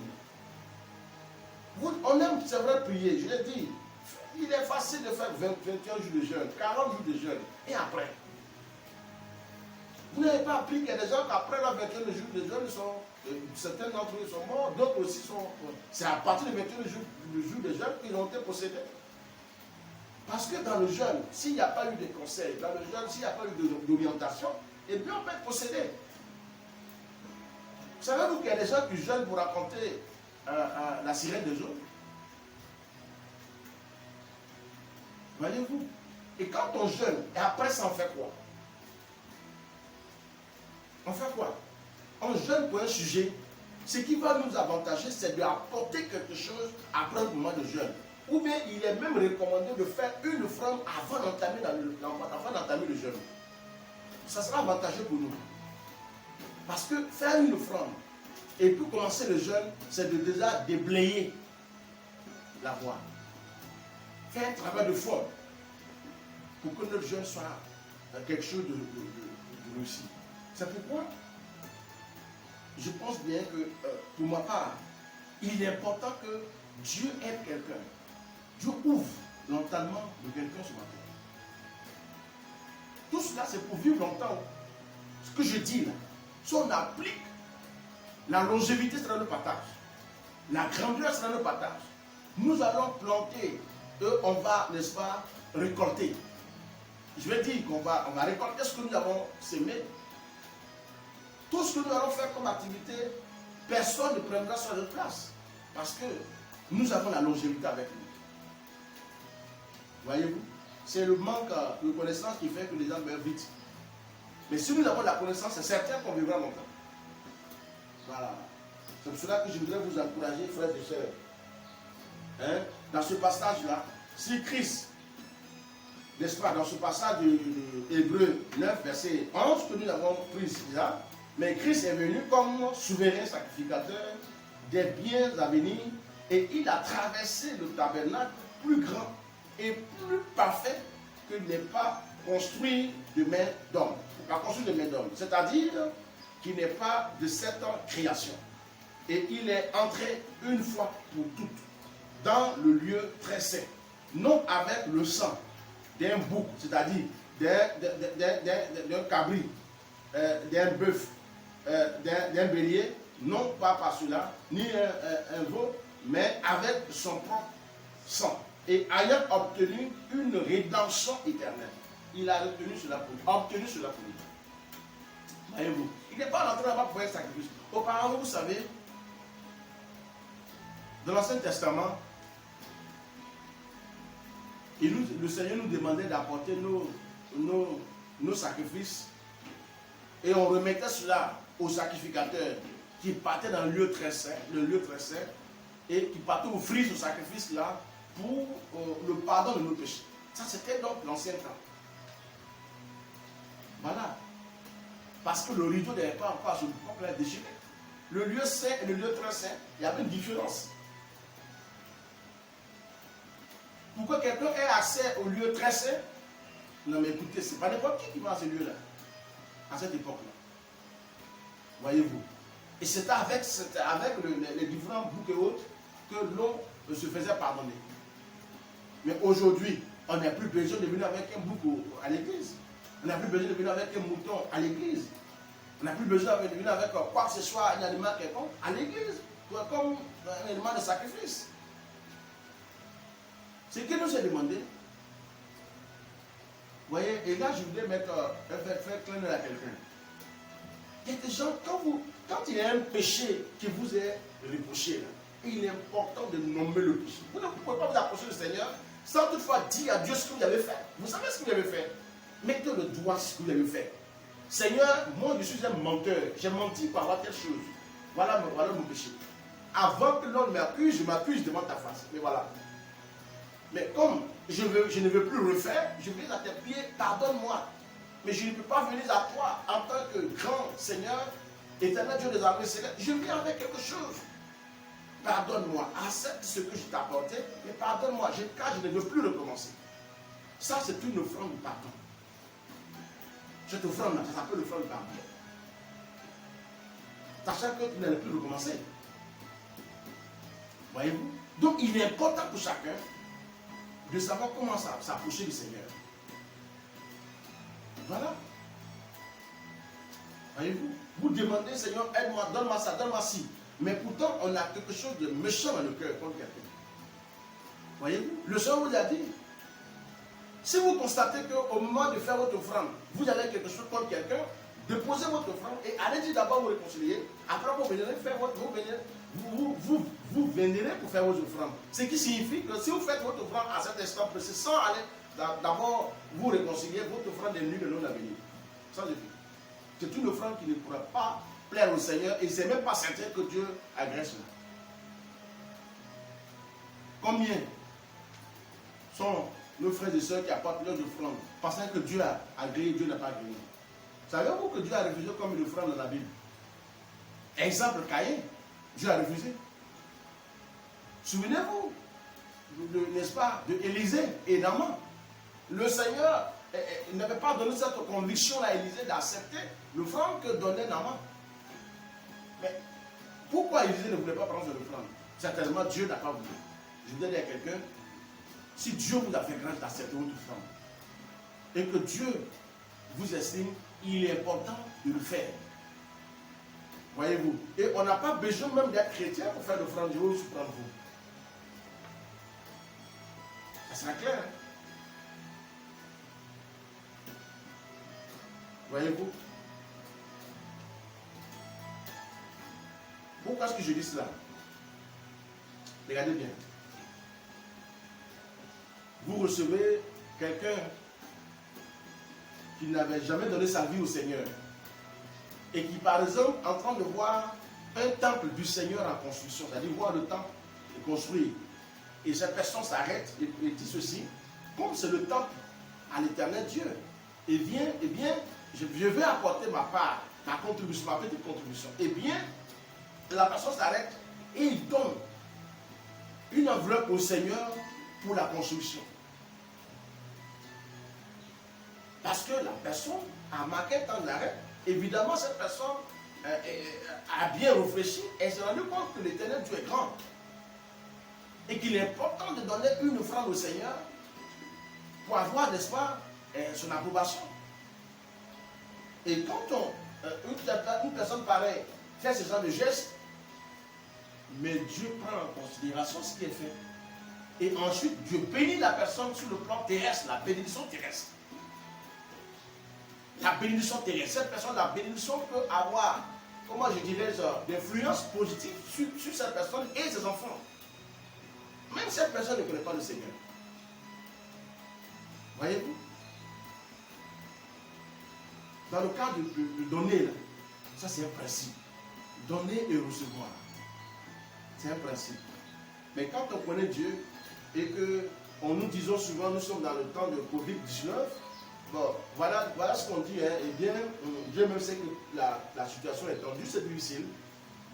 On aime, c'est vrai, prier. Je l'ai dit, il est facile de faire 21 jours de jeûne, 40 jours de jeûne. Et après? Vous n'avez pas appris qu'il y a des gens qui, après leurs 21 jours de jeûne, certains d'entre eux sont morts, d'autres aussi sont. C'est à partir des 21 jours de jeûne qu'ils ont été possédés. Parce que dans le jeûne, s'il n'y a pas eu de conseils, dans le jeûne, s'il n'y a pas eu d'orientation, eh bien on peut être possédé. Savez-vous qu'il y a des gens qui jeûnent pour raconter la sirène de Job? Voyez-vous? Et quand on jeûne, et après ça on fait quoi? On fait quoi? On jeûne pour un sujet. Ce qui va nous avantager, c'est d'apporter quelque chose après un moment de jeûne. Ou bien il est même recommandé de faire une offrande avant d'entamer le jeûne. Ça sera avantageux pour nous. Parce que faire une offrande et puis commencer le jeûne, c'est de déjà déblayer la voie. Faire un travail de foi pour que notre jeûne soit quelque chose de réussi. C'est pourquoi je pense bien que, pour ma part, il est important que Dieu aide quelqu'un. Dieu ouvre l'entendement de quelqu'un ce matin. Tout cela, c'est pour vivre longtemps. Ce que je dis là, si on applique, la longévité sera le partage. La grandeur sera le partage. Nous allons planter, on va, n'est-ce pas, récolter. Je vais dire qu'on va récolter ce que nous avons semé. Tout ce que nous allons faire comme activité, personne ne prendra sur notre place. Parce que nous avons la longévité avec nous. Voyez-vous? C'est le manque de connaissance qui fait que les gens meurent vite. Mais si nous avons la connaissance, c'est certain qu'on vivra longtemps. Voilà. C'est pour cela que je voudrais vous encourager, frères et sœurs. Hein? Dans ce passage-là, si Christ, n'est-ce pas, dans ce passage de Hébreux 9, verset 11, que nous avons pris là, mais Christ est venu comme souverain sacrificateur des biens à venir et il a traversé le tabernacle plus grand et plus parfait que n'est pas construit de main d'homme. Pas construit de main d'homme. C'est-à-dire qu'il n'est pas de cette création. Et il est entré une fois pour toutes dans le lieu très saint. Non avec le sang d'un bouc, c'est-à-dire d'un cabri, d'un bœuf, d'un bélier, non pas par cela, ni un veau, mais avec son propre sang. Et ayant obtenu une rédemption éternelle. Il a obtenu cela pour lui. Voyez-vous, il n'est pas rentré là-bas pour faire un sacrifice. Auparavant, vous savez, dans l'Ancien Testament, le Seigneur nous demandait d'apporter nos sacrifices et on remettait cela aux sacrificateurs qui partaient dans le lieu très saint, et qui partaient offrir ce sacrifice-là pour le pardon de nos péchés. Ça, c'était donc l'ancien temps. Voilà. Parce que le rideau n'était pas encore sur le peuple déchiré. Le lieu saint et le lieu très saint, il y avait une différence. Pour que quelqu'un ait accès au lieu très saint, non mais écoutez, ce n'est pas n'importe qui va à ce lieu-là, à cette époque-là. Voyez-vous. Et c'était avec les différents boucs et autres que l'on se faisait pardonner. Mais aujourd'hui, on n'a plus besoin de venir avec un bouc à l'église. On n'a plus besoin de venir avec un mouton à l'église. On n'a plus besoin de venir avec quoi que ce soit, un animal quelconque à l'église, comme un élément de sacrifice. C'est ce qu'il nous a demandé. Vous voyez, et là je voulais faire clin d'œil à quelqu'un. Il y a des gens, quand il y a un péché qui vous est reproché, là, il est important de nommer le péché. Vous ne pouvez pas vous approcher du Seigneur sans toutefois dire à Dieu ce que vous avez fait. Vous savez ce que vous avez fait. Mettez le doigt sur ce que vous avez fait. Seigneur, moi je suis un menteur. J'ai menti pour avoir telle chose. Voilà mon péché. Avant que l'on m'accuse, je m'accuse devant ta face. Mais voilà. Mais comme je ne veux plus refaire, je viens à tes pieds, pardonne-moi. Mais je ne peux pas venir à toi en tant que grand Seigneur, éternel Dieu des armées célestes. Je viens avec quelque chose. Pardonne-moi, accepte ce que je t'ai apporté, mais pardonne-moi, car je ne veux plus recommencer. Ça, c'est une offrande du pardon. Cette offrande-là, ça s'appelle l'offrande du pardon. Sachant que tu n'allais plus recommencer. Voyez-vous? Donc, il est important pour chacun de savoir comment s'approcher du Seigneur. Voilà. Voyez-vous? Vous demandez, Seigneur, aide-moi, donne-moi ça, donne-moi ci. Mais pourtant, on a quelque chose de méchant dans le cœur contre quelqu'un. Voyez-vous? Le Seigneur vous a dit. Si vous constatez qu'au moment de faire votre offrande, vous avez quelque chose contre quelqu'un, déposez votre offrande et allez-y d'abord vous réconcilier. Après, vous vénérez pour faire vos offrandes. Ce qui signifie que si vous faites votre offrande à cet instant précis, sans aller d'abord vous réconcilier, votre offrande est nulle et non avenue. Ça, c'est une offrande qui ne pourra pas plaire au Seigneur et ce n'est même pas certain que Dieu agresse cela. Combien sont nos frères et sœurs qui apportent leurs offrandes pensant que Dieu a agréé, Dieu n'a pas agréé? Savez-vous que Dieu a refusé comme une offrande dans la Bible? Exemple, Caïn, Dieu a refusé. Souvenez-vous, n'est-ce pas, de Élisée et Naaman. Le Seigneur n'avait pas donné cette conviction à Élisée d'accepter l'offrande que donnait Naaman. Mais pourquoi Élisée ne voulait pas prendre cette offrande? Certainement, Dieu n'a pas voulu. Je voudrais dire à quelqu'un, si Dieu vous a fait grâce d'accepter votre offrande, et que Dieu vous estime, il est important de le faire. Voyez-vous? Et on n'a pas besoin même d'être chrétien pour faire l'offrande. Dieu vous prendre vous. Ça sera clair. Hein? Voyez-vous? Pourquoi est-ce que je dis cela? Regardez bien. Vous recevez quelqu'un qui n'avait jamais donné sa vie au Seigneur et qui, par exemple, est en train de voir un temple du Seigneur en construction, c'est-à-dire voir le temple construit. Et cette personne s'arrête et dit ceci, comme c'est le temple à l'éternel Dieu, et bien, je vais apporter ma part, ma contribution, ma petite contribution. Et bien, la personne s'arrête et il donne une enveloppe au Seigneur pour la construction. Parce que la personne a marqué un temps d'arrêt. Évidemment, cette personne a bien réfléchi et s'est rendu compte que l'éternel Dieu est grand. Et qu'il est important de donner une offrande au Seigneur pour avoir, n'est-ce pas, son approbation. Et quand une personne pareille fait ce genre de geste, mais Dieu prend en considération ce qui est fait. Et ensuite, Dieu bénit la personne sur le plan terrestre, la bénédiction terrestre. La bénédiction terrestre. Cette personne, la bénédiction peut avoir, comment je dirais, d'influence positive sur cette personne et ses enfants. Même cette personne ne connaît pas le Seigneur. Voyez-vous? Dans le cas de donner, là, ça c'est un principe. Donner et recevoir. C'est un principe. Mais quand on connaît Dieu et que nous disons souvent, nous sommes dans le temps de Covid-19, Bon, voilà ce qu'on dit. Hein. Eh bien, Dieu même sait que la situation est tendue, c'est difficile.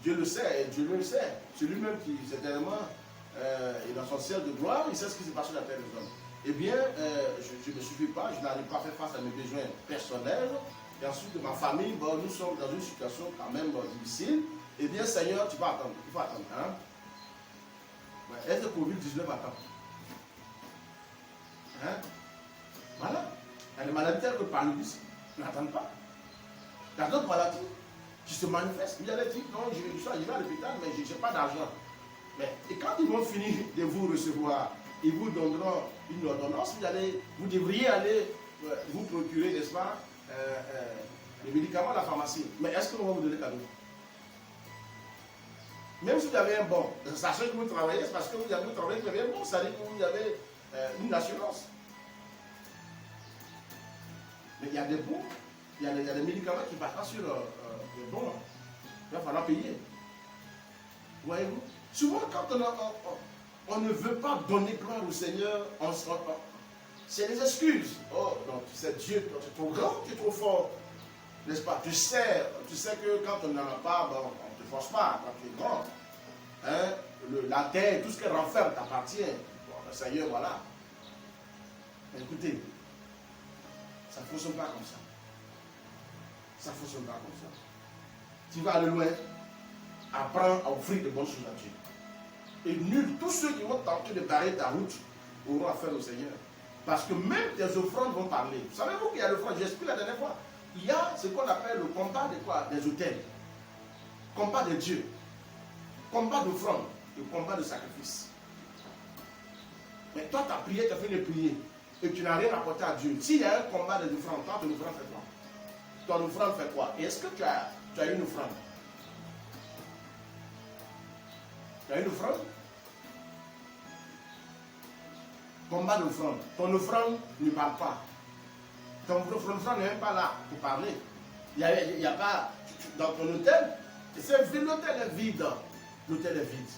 Dieu le sait, et Dieu le sait. C'est lui-même qui, certainement, est dans son ciel de gloire, il sait ce qui s'est passé sur la terre des hommes. Eh bien, je ne me suffis pas, je n'arrive pas à faire face à mes besoins personnels. Et ensuite, de ma famille, bon, nous sommes dans une situation quand même difficile. Eh bien, Seigneur, tu vas attendre. Il faut attendre. Hein? Ouais, est-ce que Covid-19 attend? Hein? Voilà. Il y a des maladies telles que le paludisme n'attendent pas. Il y a d'autres maladies qui se manifestent. Vous allez dire, non, je suis arrivé à l'hôpital, mais je n'ai pas d'argent. Et quand ils vont finir de vous recevoir, ils vous donneront une ordonnance, vous devriez aller vous procurer, n'est-ce pas, les médicaments à la pharmacie. Mais est-ce qu'on va vous donner cadeau? Même si vous avez un bon, sachez que vous travaillez, c'est parce que vous avez travaillé, vous avez un bon, ça veut dire que vous avez une assurance. Mais il y a des bons, il y a des médicaments qui partent sur les bons. Il va falloir payer. Voyez-vous? Souvent, quand on ne veut pas donner gloire au Seigneur, c'est des excuses. Oh, donc c'est Dieu, tu es trop grand, tu es trop fort. N'est-ce pas? Tu sais que quand on n'en a pas, bon, on ne te force pas quand tu es grand. Hein? La terre, tout ce qu'elle renferme t'appartient. Bon, le Seigneur, voilà. Mais écoutez, ça ne fonctionne pas comme ça. Ça ne fonctionne pas comme ça. Tu vas aller loin, apprends à offrir de bonnes choses à Dieu. Et nul, tous ceux qui vont tenter de barrer ta route auront affaire au Seigneur. Parce que même tes offrandes vont parler. Vous savez-vous qu'il y a l'offrande? J'ai expliqué la dernière fois. Il y a ce qu'on appelle le combat de quoi? Des autels. Combat de Dieu. Combat d'offrande. Le combat de sacrifice. Mais toi, tu as prié, tu as fait de prier. Et tu n'as rien apporté à Dieu. S'il y a un combat de offrande, toi, ton offrande fait quoi? Ton offrande fait quoi? Et est-ce que tu as une offrande? Tu as une offrande? Combat d'offrande. Ton offrande ne parle pas. Ton offrande n'est même pas là pour parler. Il n'y a pas. Dans ton hôtel, l'hôtel est vide. L'hôtel est vide.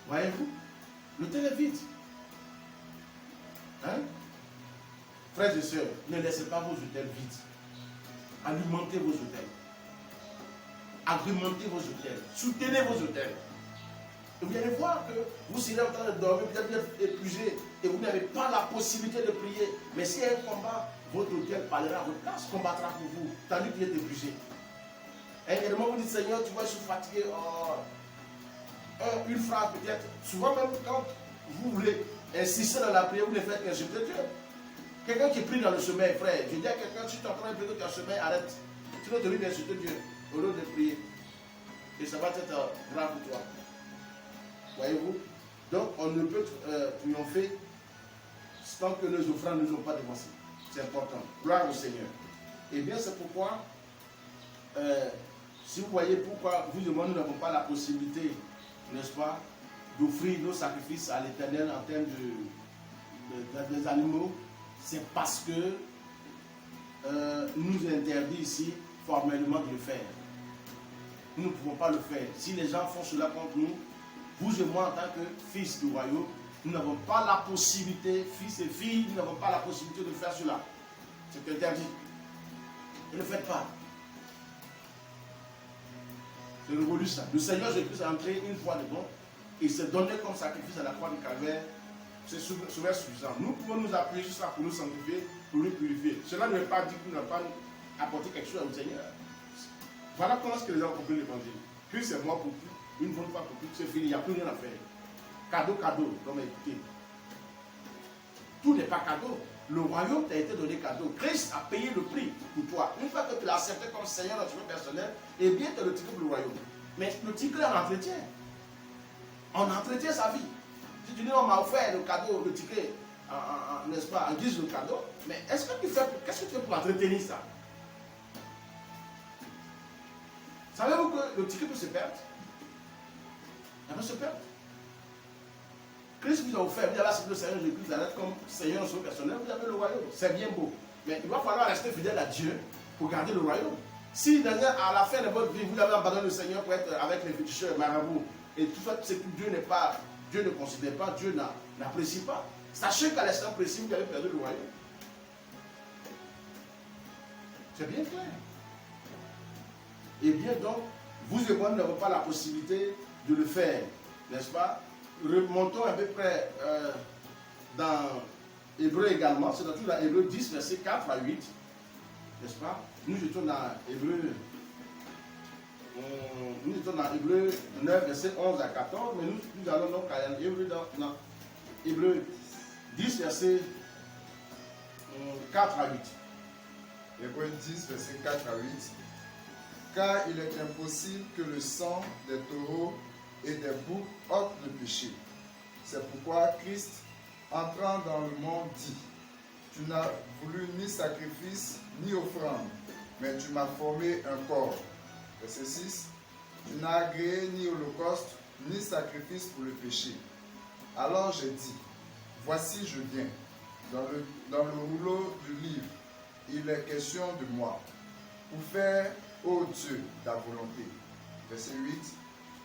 Voyez-vous? L'hôtel est vide. Hein? Frères et sœurs, ne laissez pas vos hôtels vides. Alimentez vos hôtels. Agrémentez vos hôtels. Soutenez vos hôtels. Et vous allez voir que vous serez en train de dormir, vous êtes épuisé et vous n'avez pas la possibilité de prier. Mais s'il y a un combat, votre hôtel parlera à votre place, combattra pour vous, tandis qu'il est épuisé. Et également, vous dites, Seigneur, tu vois, je suis fatigué. Oh, une phrase peut-être. Souvent même quand vous voulez insister dans la prière, vous ne faites qu'insulter Dieu. Quelqu'un qui prie dans le sommeil, frère, je dis à quelqu'un, si tu es en train de prier dans le sommeil, arrête. Tu dois te dire d'insulter Dieu au lieu de prier. Et ça va être grave pour toi. Voyez-vous? Donc, on ne peut triompher tant que nos offrandes ne sont pas dévancées. C'est important. Gloire au Seigneur. Eh bien, c'est pourquoi, si vous voyez pourquoi vous et moi, nous n'avons pas la possibilité, n'est-ce pas, d'offrir nos sacrifices à l'Éternel en termes des animaux, c'est parce que nous interdit ici formellement de le faire. Nous ne pouvons pas le faire. Si les gens font cela contre nous, vous et moi, en tant que fils du royaume, nous n'avons pas la possibilité, fils et filles, nous n'avons pas la possibilité de faire cela. C'est interdit. Ne le faites pas. C'est révolu ça. Le Seigneur Jésus-Christ est entré une fois de bon. Il s'est donné comme sacrifice à la croix du calvaire. C'est souvent suffisant. Nous pouvons nous appuyer sur ça pour nous sanctifier, pour nous purifier. Cela ne veut pas dire que nous n'avons pas apporté quelque chose au Seigneur. Voilà comment est-ce que les gens ont compris l'évangile. Puis c'est moi pour tout. Une bonne fois pour toutes, c'est fini, il n'y a plus rien à faire. Cadeau, cadeau. Donc écoutez, tout n'est pas cadeau. Le royaume t'a été donné cadeau. Christ a payé le prix pour toi. Une fois que tu l'as accepté comme Seigneur dans ton personnel, eh bien tu es le titre pour le royaume. Mais le titre est en entretien. On entretient sa vie. Si tu dis on m'a offert le cadeau, le ticket, n'est-ce pas, en guise de cadeau, mais qu'est-ce que tu fais pour entretenir ça? Savez-vous que le ticket peut se perdre? Ça peut se perdre. Christ vous a offert, vous avez accepté le Seigneur Jésus, vous allez être comme Seigneur dans son personnel, vous avez le royaume. C'est bien beau. Mais il va falloir rester fidèle à Dieu pour garder le royaume. Si à la fin de votre vie, vous avez abandonné le Seigneur pour être avec les féticheurs, marabouts, et tout ça, c'est que Dieu ne considère pas, Dieu n'apprécie pas. Sachez qu'à l'instant précis, vous avez perdu le royaume. C'est bien clair. Et bien donc, vous et moi, nous n'avons pas la possibilité de le faire, n'est-ce pas? Remontons à peu près dans Hébreu également, c'est-à-dire dans Hébreu 10, verset 4 à 8, n'est-ce pas? Nous étions dans Hébreu 9, verset 11 à 14, mais nous allons donc à dans Hébreu 10, verset 4 à 8. Hébreux 10, verset 4 à 8. Car il est impossible que le sang des taureaux et des boucs ôte le péché. C'est pourquoi Christ, entrant dans le monde, dit: Tu n'as voulu ni sacrifice ni offrande, mais tu m'as formé un corps. Verset 6. Tu n'as agréé ni holocauste ni sacrifice pour le péché. Alors j'ai dit: Voici, je viens. Dans le rouleau du livre, il est question de moi, pour faire, ô Dieu, ta volonté. Verset 8.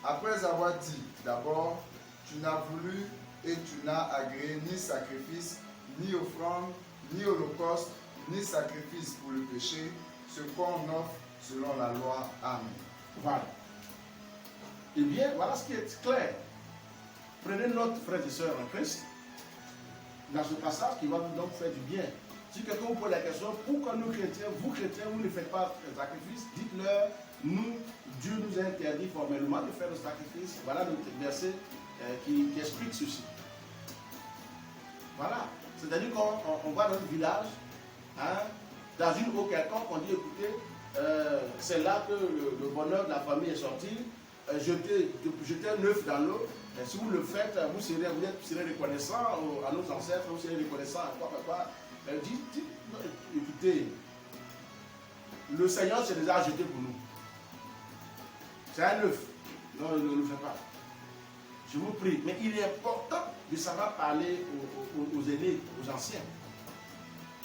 Après avoir dit d'abord: Tu n'as voulu et tu n'as agréé ni sacrifice, ni offrande, ni holocauste, ni sacrifice pour le péché, ce qu'on offre selon la loi. Amen. Voilà. Eh bien, voilà ce qui est clair. Prenez note, frères et sœurs en Christ, dans ce passage qui va nous donc faire du bien. Si quelqu'un vous pose la question, pourquoi nous chrétiens, vous ne faites pas de sacrifice, dites-leur, nous, Dieu nous a interdit formellement de faire le sacrifice. Voilà le verset qui explique ceci. Voilà. C'est-à-dire qu'on va dans un village, hein, dans une eau quelconque, on dit, écoutez, c'est là que le bonheur de la famille est sorti, jetez un œuf dans l'eau. Et si vous le faites, vous serez reconnaissant à nos ancêtres, vous serez reconnaissant à quoi. Dites, écoutez, le Seigneur s'est déjà jeté pour nous. C'est un œuf. Non, ne le faites pas. Je vous prie. Mais il est important de savoir parler aux aînés, aux anciens.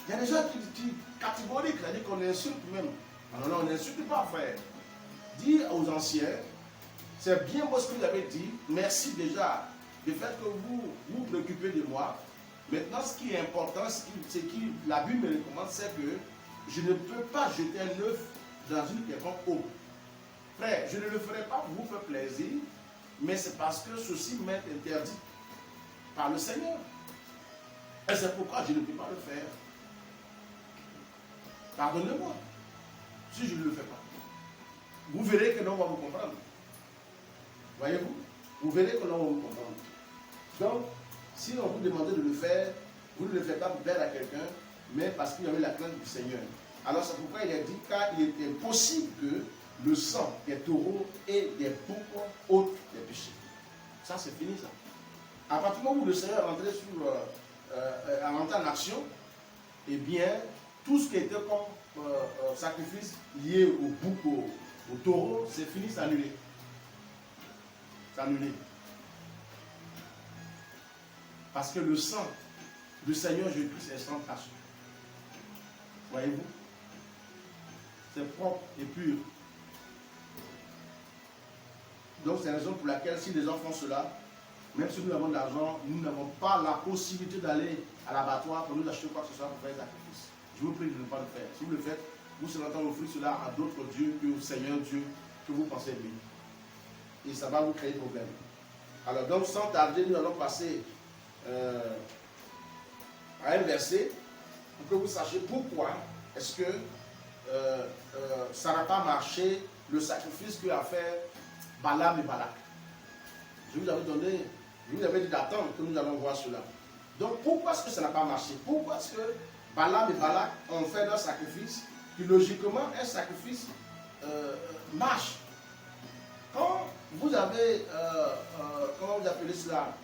Il y a des gens qui catégoriques, c'est-à-dire qu'on insulte même. Alors non, on n'insulte pas, frère. Dis aux anciens, c'est bien beau ce que vous avez dit, merci déjà du fait que vous vous préoccupez de moi. Maintenant, ce qui est important, c'est que la Bible me recommande, c'est que je ne peux pas jeter un œuf dans une quelconque eau. Frère, je ne le ferai pas pour vous faire plaisir, mais c'est parce que ceci m'est interdit par le Seigneur. Et c'est pourquoi je ne peux pas le faire. Pardonnez-moi si je ne le fais pas. Vous verrez que l'on va vous comprendre. Voyez-vous? Vous verrez que l'on va vous comprendre. Donc, si on vous demande de le faire, vous ne le faites pas pour plaire à quelqu'un, mais parce qu'il y avait la crainte du Seigneur. Alors c'est pourquoi il a dit, car il est impossible que le sang des taureaux et des boucs ôte les péchés. Ça, c'est fini, ça. À partir du moment où le Seigneur est rentré en action, eh bien, tout ce qui était comme sacrifice lié au bouc, au taureau, c'est fini, c'est annulé. C'est annulé. Parce que le sang du Seigneur Jésus-Christ est sans tache. Voyez-vous? C'est propre et pur. Donc c'est la raison pour laquelle si les gens font cela, même si nous avons de l'argent, nous n'avons pas la possibilité d'aller à l'abattoir pour nous acheter quoi que ce soit pour faire des sacrifices. Je vous prie de ne pas le faire. Si vous le faites, vous serez en train d'offrir cela à d'autres dieux que au Seigneur Dieu que vous pensez lui. Et ça va vous créer problème. Alors donc sans tarder, nous allons passer à un verset pour que vous sachiez pourquoi est-ce que ça n'a pas marché le sacrifice qu'a fait Balaam et Balak. Je vous avais dit d'attendre que nous allons voir cela. Donc pourquoi est-ce que ça n'a pas marché? Pourquoi est-ce que Balaam et Balak ont fait leur sacrifice qui logiquement un sacrifice marche? Quand vous avez, comment vous appelez cela?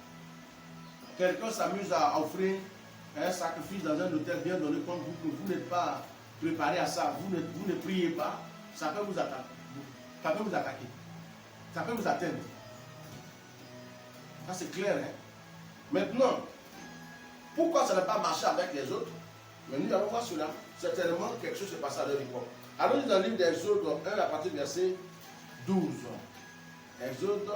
Quelqu'un s'amuse à offrir un sacrifice dans un hôtel bien donné, comme vous n'êtes pas préparé à ça, vous ne priez pas, ça peut vous attaquer. Ça peut vous attaquer. Ça peut vous atteindre. Ça c'est clair, hein? Maintenant, pourquoi ça n'a pas marché avec les autres? Mais nous allons voir cela. Certainement, quelque chose s'est passé à leur époque. Allons-y dans le livre d'Exode 1 à partir du verset 12. Exode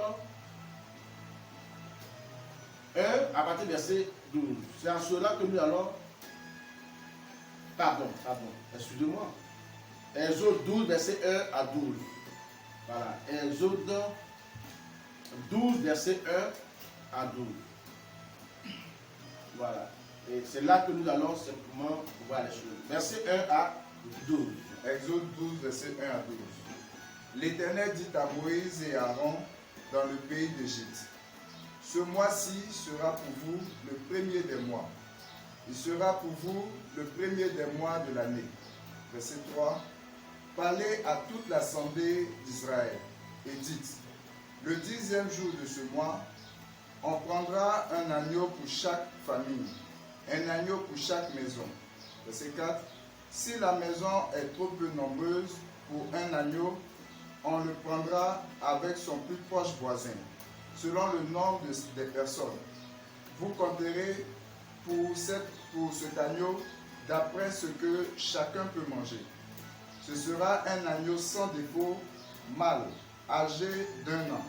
1 à partir du verset 12. C'est en cela que nous allons... Pardon, excusez-moi. Exode 12, verset 1 à 12. Voilà. Exode 12, verset 1 à 12. Voilà. Et c'est là que nous allons simplement voir les choses. Verset 1 à 12. Exode 12, verset 1 à 12. L'Éternel dit à Moïse et à Aaron dans le pays d'Égypte: ce mois-ci sera pour vous le premier des mois. Il sera pour vous le premier des mois de l'année. Verset 3. Parlez à toute l'assemblée d'Israël et dites: le 10e jour de ce mois, on prendra un agneau pour chaque famille, un agneau pour chaque maison. Verset 4. Si la maison est trop peu nombreuse pour un agneau, on le prendra avec son plus proche voisin, selon le nombre des personnes. Vous compterez pour cet agneau d'après ce que chacun peut manger. Ce sera un agneau sans défaut, mâle, âgé d'1 an.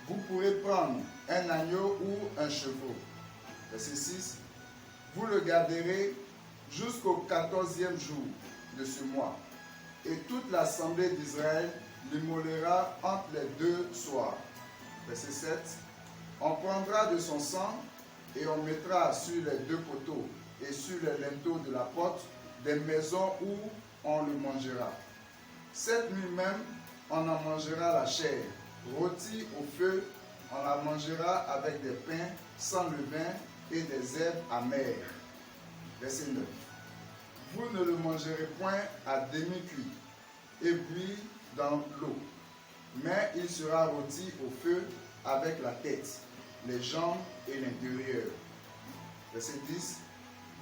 Vous pourrez prendre un agneau ou un chevreau. Verset 6. Vous le garderez jusqu'au 14e jour de ce mois, et toute l'assemblée d'Israël l'immolera entre les 2 soirs. Verset 7. On prendra de son sang et on mettra sur les 2 poteaux et sur les linteaux de la porte des maisons où on le mangera. Cette nuit même, on en mangera la chair, rôtie au feu, on la mangera avec des pains sans levain et des herbes amères. Verset 9. Vous ne le mangerez point à demi-cuit et bouilli dans l'eau, mais il sera rôti au feu avec la tête, les jambes et l'intérieur. Verset 10.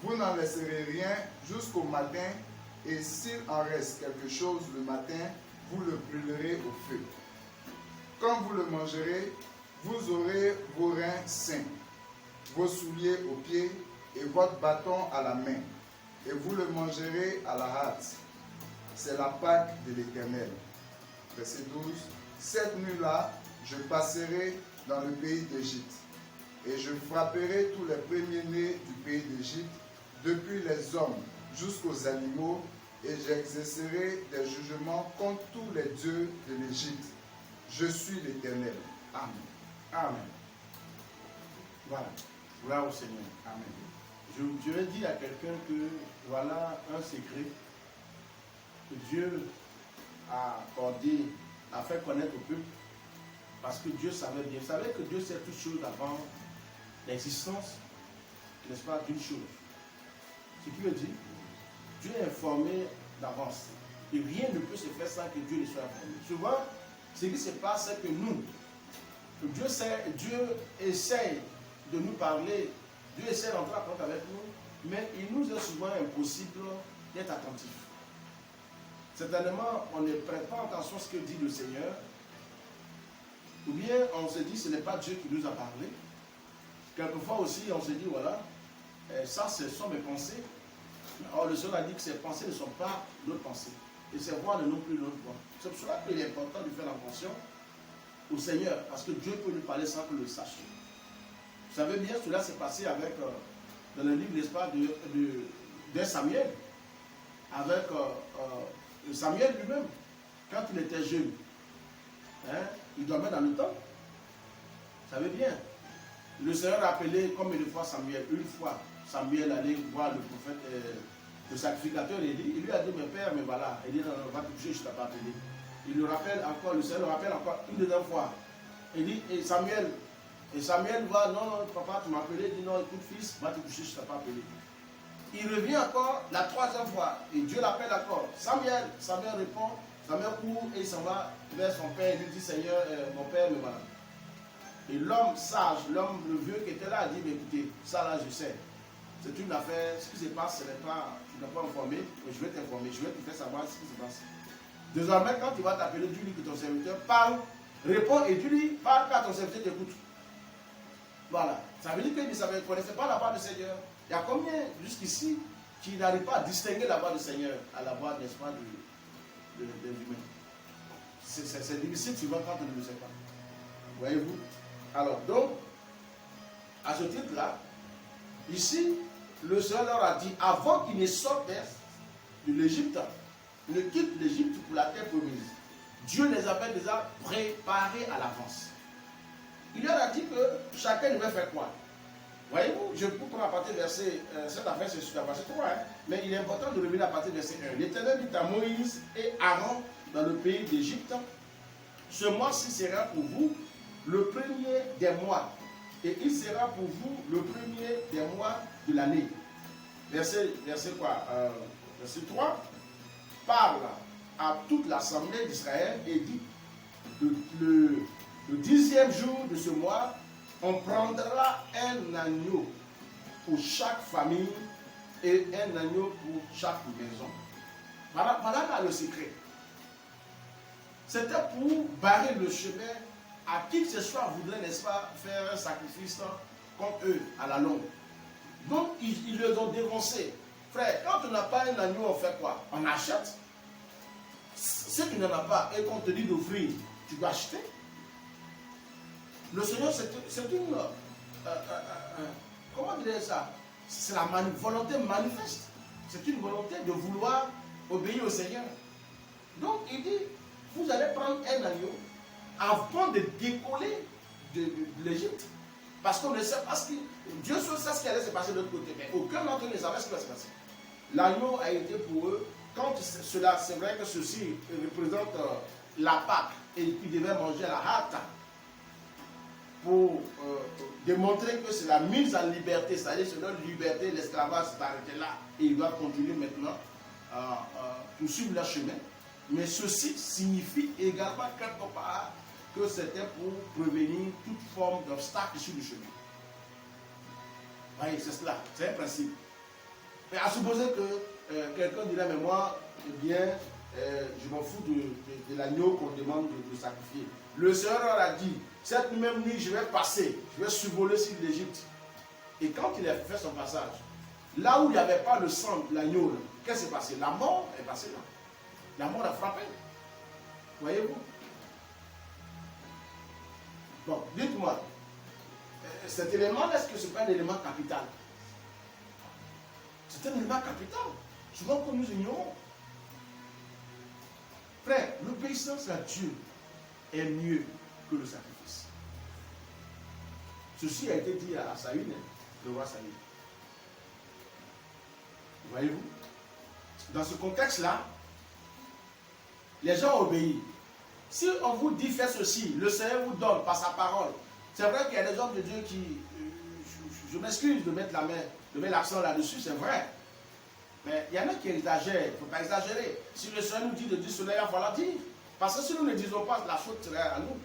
Vous n'en laisserez rien jusqu'au matin, et s'il en reste quelque chose le matin, vous le brûlerez au feu. Quand vous le mangerez, vous aurez vos reins sains, vos souliers aux pieds et votre bâton à la main, et vous le mangerez à la hâte. C'est la Pâque de l'Éternel. Verset 12. Cette nuit-là, je passerai dans le pays d'Égypte, et je frapperai tous les premiers-nés du pays d'Égypte, depuis les hommes jusqu'aux animaux, et j'exercerai des jugements contre tous les dieux de l'Égypte. Je suis l'Éternel. Amen. Amen. Voilà. Gloire au Seigneur. Amen. Je vais dire à quelqu'un que voilà un secret que Dieu a accordé, a fait connaître au peuple, parce que Dieu savait bien. Vous savez que Dieu sait toutes choses avant l'existence, n'est-ce pas, d'une chose. Ce qui veut dire, Dieu est informé d'avance. Et rien ne peut se faire sans que Dieu ne soit informé. Souvent, ce qui se passe, c'est que nous, Dieu essaie de nous parler, Dieu essaie d'entrer en contact avec nous, mais il nous est souvent impossible d'être attentif. Certainement, on ne prête pas attention à ce que dit le Seigneur, ou bien on se dit ce n'est pas Dieu qui nous a parlé. Quelquefois aussi, on se dit voilà, ça ce sont mes pensées. Or, le Seigneur a dit que ces pensées ne sont pas notre pensée. Et ces voix ne sont plus notre voix. C'est pour cela qu'il est important de faire attention au Seigneur, parce que Dieu peut nous parler sans que nous le sachions. Vous savez bien, cela s'est passé avec, dans le livre, n'est-ce pas, de Samuel, avec Samuel lui-même, quand il était jeune. Hein, il dormait dans le temple. Vous savez bien, le Seigneur a appelé combien de fois Samuel? Une fois, Samuel allait voir le prophète, le sacrificateur Élie. Il lui a dit, mais père, mais voilà. Il dit, non, non, va te coucher, je ne t'ai pas appelé. Il le rappelle encore, le Seigneur le rappelle encore une deuxième fois. Il dit, et Samuel va, non, non, papa, tu m'as appelé. Il dit, non, écoute, fils, va te coucher, je ne t'ai pas appelé. Il revient encore la troisième fois, et Dieu l'appelle encore. Samuel répond, Samuel court, et il s'en va vers son père. Il lui dit, Seigneur, mon père, mais voilà. Et l'homme sage, l'homme, le vieux qui était là, a dit, mais écoutez, ça là, je sais. C'est une affaire, ce qui se passe, ce n'est pas, tu n'es pas informé, mais je vais t'informer, je vais te faire savoir ce qui se passe. Désormais, quand tu vas t'appeler, tu dis que ton serviteur parle, répond et tu dis, parle car ton serviteur t'écoute. Voilà. Ça veut dire qu'il ne connaissait pas la voix du Seigneur. Il y a combien, jusqu'ici, qui n'arrivent pas à distinguer la voix du Seigneur à la voix, n'est-ce pas, de l'humain. C'est difficile souvent quand on ne le sait pas. Voyez-vous? Alors, donc, à ce titre-là, ici, le Seigneur leur a dit, avant qu'ils ne sortent de l'Égypte, ne quittent l'Égypte pour la terre promise. Dieu les avait déjà préparés à l'avance. Il leur a dit que chacun devait faire quoi? Voyez-vous, je peux prendre à partir du verset, cette affaire c'est sur la verset 3, mais il est important de revenir à partir du verset 1. L'Éternel dit à Moïse et Aaron dans le pays d'Égypte, ce mois-ci sera pour vous le premier des mois, et il sera pour vous le premier des mois de l'année. Verset quoi? Verset 3, parle à toute l'assemblée d'Israël et dit, le 10e jour de ce mois, on prendra un agneau pour chaque famille et un agneau pour chaque maison. Voilà là le secret. C'était pour barrer le chemin à qui que ce soit voudrait, n'est-ce pas, faire un sacrifice contre eux à la longue. Donc, ils les ont dénoncé. Frère, quand on n'a pas un agneau, on fait quoi? On achète. Si tu n'en as pas et qu'on te dit d'offrir, tu dois acheter. Le Seigneur, c'est une... comment dire ça? C'est la volonté manifeste. C'est une volonté de vouloir obéir au Seigneur. Donc, il dit, vous allez prendre un agneau avant de décoller de l'Égypte. Parce qu'on ne sait pas ce qui... Dieu sait ce qui allait se passer de l'autre côté, mais aucun d'entre eux ne savait ce qui va se passer. L'agneau a été pour eux, quand cela, c'est vrai que ceci représente la Pâque, et ils devaient manger à la hâte, pour démontrer que c'est la mise en liberté, c'est-à-dire c'est leur liberté, l'esclavage s'est arrêté là, et ils doivent continuer maintenant pour suivre leur chemin. Mais ceci signifie également quelque part que c'était pour prévenir toute forme d'obstacle sur le chemin. Oui, c'est cela, c'est un principe. Mais à supposer que quelqu'un dirait, mais moi, eh bien, je m'en fous de l'agneau qu'on demande de sacrifier. Le Seigneur leur a dit, cette même nuit, je vais passer, je vais survoler sur l'Égypte. Et quand il a fait son passage, là où il n'y avait pas le sang de l'agneau, qu'est-ce qui s'est passé? La mort est passée là. La mort a frappé. Voyez-vous? Bon, dites-moi, cet élément, est-ce que ce n'est pas un élément capital? C'est un élément capital. Souvent que nous ignorons. Frère, l'obéissance à Dieu est mieux que le sacrifice. Ceci a été dit à Saül, le roi Saül. Voyez-vous? Dans ce contexte-là, les gens obéissent. Si on vous dit fais ceci, le Seigneur vous donne par sa parole. C'est vrai qu'il y a des hommes de Dieu qui, je m'excuse de mettre l'accent là-dessus, c'est vrai. Mais il y en a qui exagèrent, il ne faut pas exagérer. Si le Seigneur nous dit de dire cela, il va falloir dire. Parce que si nous ne disons pas, la faute serait à nous.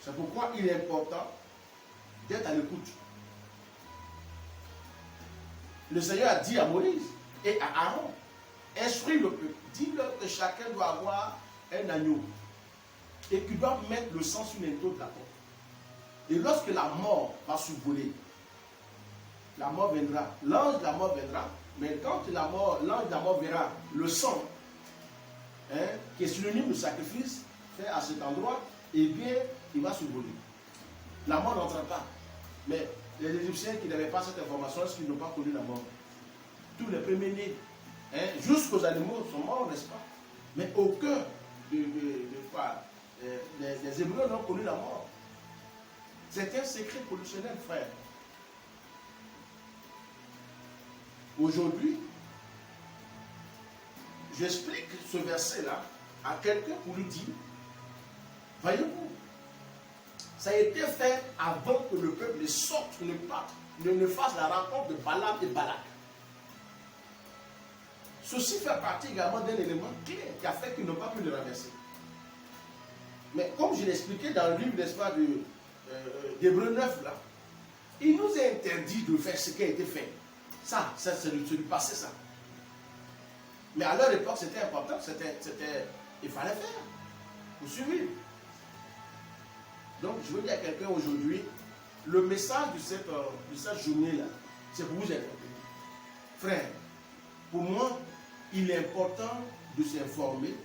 C'est pourquoi il est important d'être à l'écoute. Le Seigneur a dit à Moïse et à Aaron, instruis le peuple, dis-leur que chacun doit avoir un agneau et qu'il doit mettre le sang sur l'étau de la porte. Et lorsque la mort va survoler, la mort viendra, l'ange de la mort viendra, mais quand l'ange de la mort verra le sang, qui est synonyme de sacrifice fait à cet endroit, eh bien, il va survoler. La mort n'entre pas. Mais les Égyptiens qui n'avaient pas cette information, est-ce qu'ils n'ont pas connu la mort? Tous les premiers-nés, jusqu'aux animaux sont morts, n'est-ce pas? Mais aucun des Hébreux n'ont connu la mort. C'est un secret pollutionnel, frère. Aujourd'hui, j'explique ce verset-là à quelqu'un pour lui dire, voyez-vous, ça a été fait avant que le peuple sorte, ne fasse la rencontre de Balaam et Balak. Ceci fait partie également d'un élément clé qui a fait qu'ils n'ont pas pu le renverser. Mais comme je l'ai expliqué dans le livre, n'est-ce pas, d'Hébreux 9, là, il nous est interdit de faire ce qui a été fait. Ça, c'est du passé, ça. Mais à leur époque, c'était important, il fallait faire. Vous suivez? Donc, je veux dire à quelqu'un aujourd'hui, le message de cette journée-là, c'est pour vous aider. Frère, pour moi, il est important de s'informer,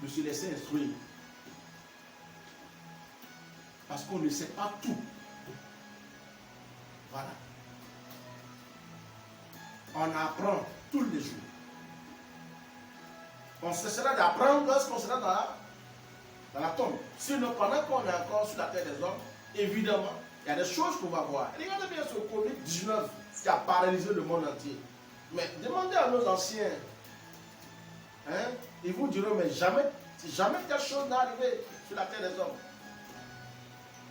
de se laisser instruire. Parce qu'on ne sait pas tout. Voilà. On apprend tous les jours. On cessera d'apprendre lorsqu'on sera dans la tombe. Sinon, pendant qu'on est encore sur la terre des hommes, évidemment, il y a des choses qu'on va voir. Regardez bien ce Covid-19 qui a paralysé le monde entier. Mais demandez à nos anciens, hein, ils vous diront, mais jamais quelque chose n'est arrivé sur la terre des hommes.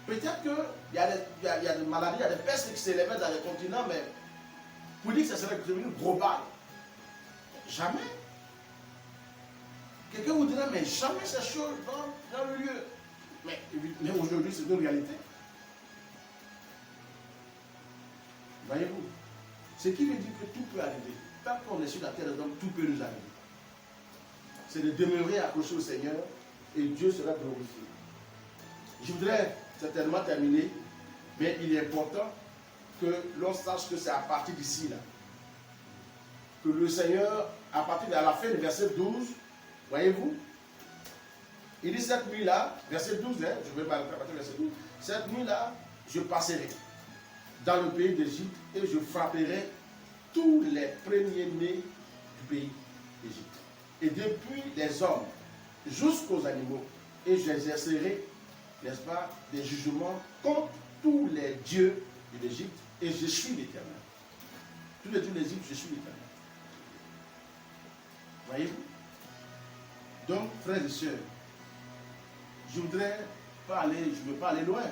Peut-être qu'il y a des maladies, il y a des pestes qui s'élevaient dans les continents, mais pour dire que ça serait devenu global. Jamais. Quelqu'un vous dira, mais jamais ces choses dans le lieu. Mais aujourd'hui, c'est une réalité. Voyez-vous? Ce qui veut dire que tout peut arriver. Tant qu'on est sur la terre des hommes, tout peut nous arriver. C'est de demeurer accroché au Seigneur et Dieu sera glorifié. Je voudrais certainement terminer, mais il est important que l'on sache que c'est à partir d'ici, là, que le Seigneur, à partir de la fin du verset 12, voyez-vous, il dit cette nuit-là, verset 12, hein, je vais pas le faire, verset 12, cette nuit-là, je passerai dans le pays d'Égypte et je frapperai tous les premiers-nés du pays d'Égypte. Et depuis les hommes jusqu'aux animaux, et j'exercerai, n'est-ce pas, des jugements contre tous les dieux de l'Égypte, et je suis l'Éternel. Tous les dieux de l'Égypte, je suis l'Éternel. Voyez-vous? Donc, frères et sœurs, je ne voudrais pas aller loin,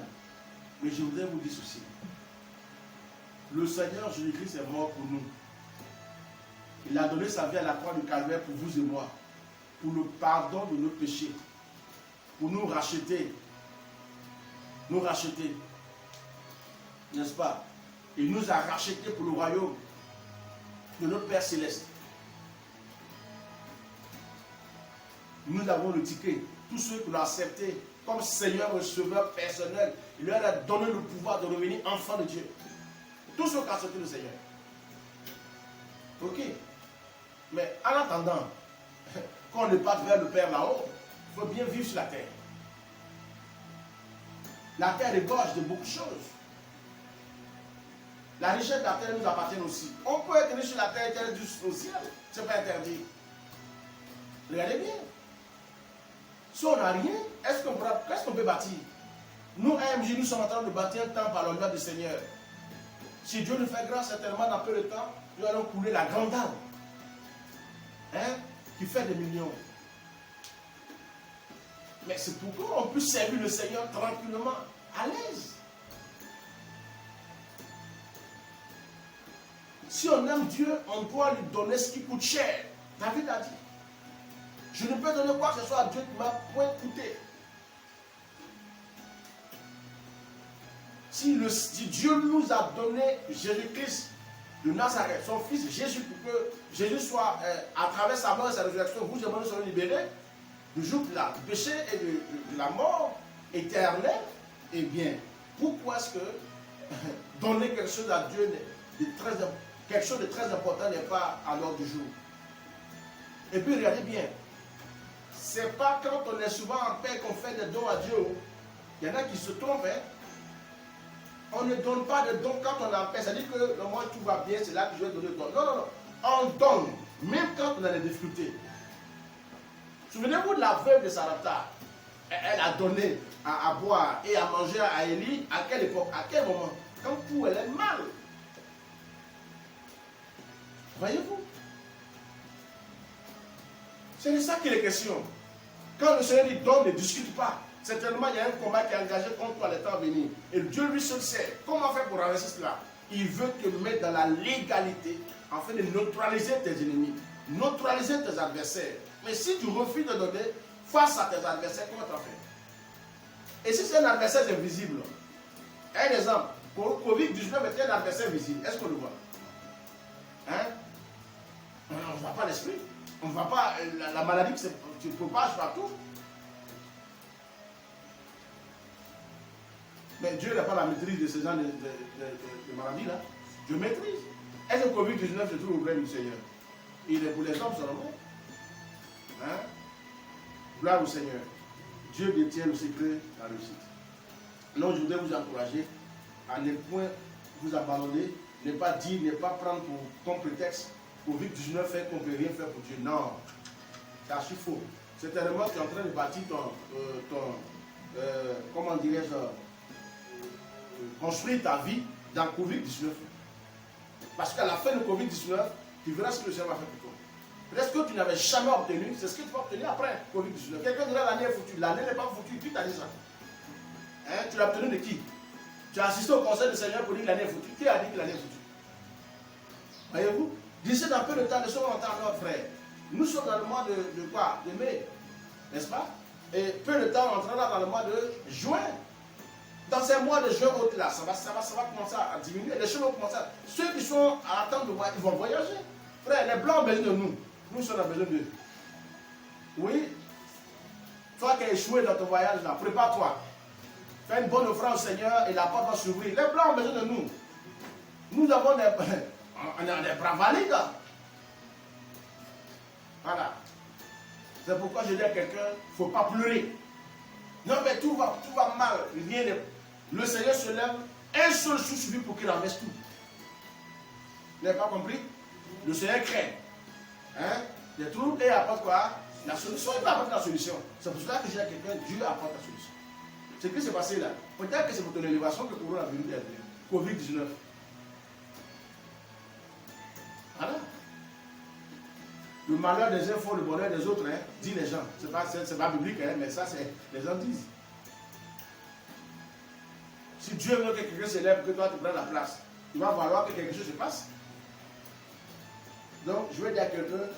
mais je voudrais vous dire ceci. Le Seigneur Jésus-Christ est mort pour nous. Il a donné sa vie à la croix du Calvaire pour vous et moi, pour le pardon de nos péchés, pour nous racheter, n'est-ce pas? Il nous a rachetés pour le royaume de notre Père Céleste. Nous avons le ticket. Tous ceux qui l'ont accepté comme Seigneur receveur personnel, il leur a donné le pouvoir de devenir enfants de Dieu. Tous ceux qui ont accepté le Seigneur. Ok. Mais en attendant, quand on parte vers le Père là-haut, il faut bien vivre sur la terre. La terre égorge de beaucoup de choses. La richesse de la terre nous appartient aussi. On peut être riche sur la terre et être au ciel. Ce n'est pas interdit. Regardez bien. Si on n'a rien, qu'est-ce qu'on peut bâtir? Nous, AMJ, nous sommes en train de bâtir un temple à l'honneur du Seigneur. Si Dieu nous fait grâce, certainement, dans peu de temps, nous allons couler la grande dame. Hein? Qui fait des millions. Mais c'est pourquoi on peut servir le Seigneur tranquillement, à l'aise. Si on aime Dieu, on doit lui donner ce qui coûte cher. David a dit. Je ne peux donner quoi que ce soit à Dieu qui m'a point coûté. Si Dieu nous a donné Jésus-Christ de Nazareth, son fils Jésus, pour que Jésus soit, à travers sa mort et sa résurrection, vous et moi nous serons libérés du joug du péché et de la mort éternelle, eh bien, pourquoi est-ce que donner quelque chose à Dieu, quelque chose de très important n'est pas à l'ordre du jour? Et puis regardez bien, c'est pas quand on est souvent en paix qu'on fait des dons à Dieu. Il y en a qui se trompent. Hein? On ne donne pas de dons quand on est en paix. C'est-à-dire que le moment où tout va bien, c'est là que je vais donner le don. Non, non, non. On donne, même quand on a des difficultés. Souvenez-vous de la veuve de Sarepta. Elle a donné à boire et à manger à Élie. À quelle époque? À quel moment? Quand tout elle est mal. Voyez-vous? C'est de ça qu'il est question. Quand le Seigneur dit donne, ne discute pas. Certainement, il y a un combat qui est engagé contre toi les temps à venir. Et Dieu lui seul sait. Comment faire pour renverser cela? Il veut te mettre dans la légalité afin de neutraliser tes ennemis, neutraliser tes adversaires. Mais si tu refuses de donner face à tes adversaires, comment tu as fait? Et si c'est un adversaire invisible? Un exemple, Covid-19 était un adversaire visible. Est-ce qu'on le voit? Hein? On ne voit pas l'esprit. On ne voit pas la maladie qui se propage partout. Mais Dieu n'a pas la maîtrise de ce genre de maladies-là. Dieu maîtrise. Est-ce que le Covid-19 se trouve au gré du Seigneur? Il est pour les hommes seulement. Hein? Gloire au Seigneur. Dieu détient le secret de la réussite. Donc je voudrais vous encourager à ne point vous abandonner, ne pas dire, ne pas prendre comme prétexte Covid-19 fait qu'on ne peut rien faire pour Dieu. Non, c'est archi faux. C'est tellement que tu es en train de bâtir comment dirais-je, construire ta vie dans Covid-19. Parce qu'à la fin de Covid-19, tu verras ce que le Seigneur va faire pour toi. Peut-être que tu n'avais jamais obtenu, c'est ce que tu vas obtenir après Covid-19. Quelqu'un dira l'année est foutue. L'année n'est pas foutue, qui t'a dit ça? Hein? Tu l'as obtenu de qui? Tu as assisté au conseil du Seigneur pour dire que l'année est foutue. Qui a dit que l'année est foutue? Voyez-vous? D'ici dans peu de temps, nous sommes en temps notre frère. Nous sommes dans le mois de quoi? De mai. N'est-ce pas? Et peu de temps, on entrera dans le mois de juin. Dans ces mois de juin, là, ça va commencer à diminuer. Les choses vont commencer à... Ceux qui sont à attendre de voir, ils vont voyager. Frère, les blancs ont besoin de nous. Nous sommes en besoin d'eux. Oui. Toi qui as échoué dans ton voyage, là, prépare-toi. Fais une bonne offrande au Seigneur et la porte va s'ouvrir. Les blancs ont besoin de nous. Nous avons des bras valides. Voilà. C'est pourquoi je dis à quelqu'un, il ne faut pas pleurer. Non, mais tout va mal. Rien n'est... Le Seigneur se lève, un seul sou suffit pour qu'il renverse tout. Vous n'avez pas compris? Le Seigneur craint. Hein? Les troubles et apporte quoi? La solution. Il va apporter la solution. C'est pour cela que je dis à quelqu'un, Dieu apporte la solution. Ce qui s'est passé là, peut-être que c'est pour ton élévation que le coronavirus est venu. Covid-19. Voilà. Le malheur des uns font le bonheur des autres, hein, disent les gens. C'est pas biblique, hein, mais ça, c'est les gens disent. Si Dieu veut que quelqu'un s'élève, que toi tu prennes la place, il va falloir que quelque chose se passe. Donc, je vais dire à quelqu'un,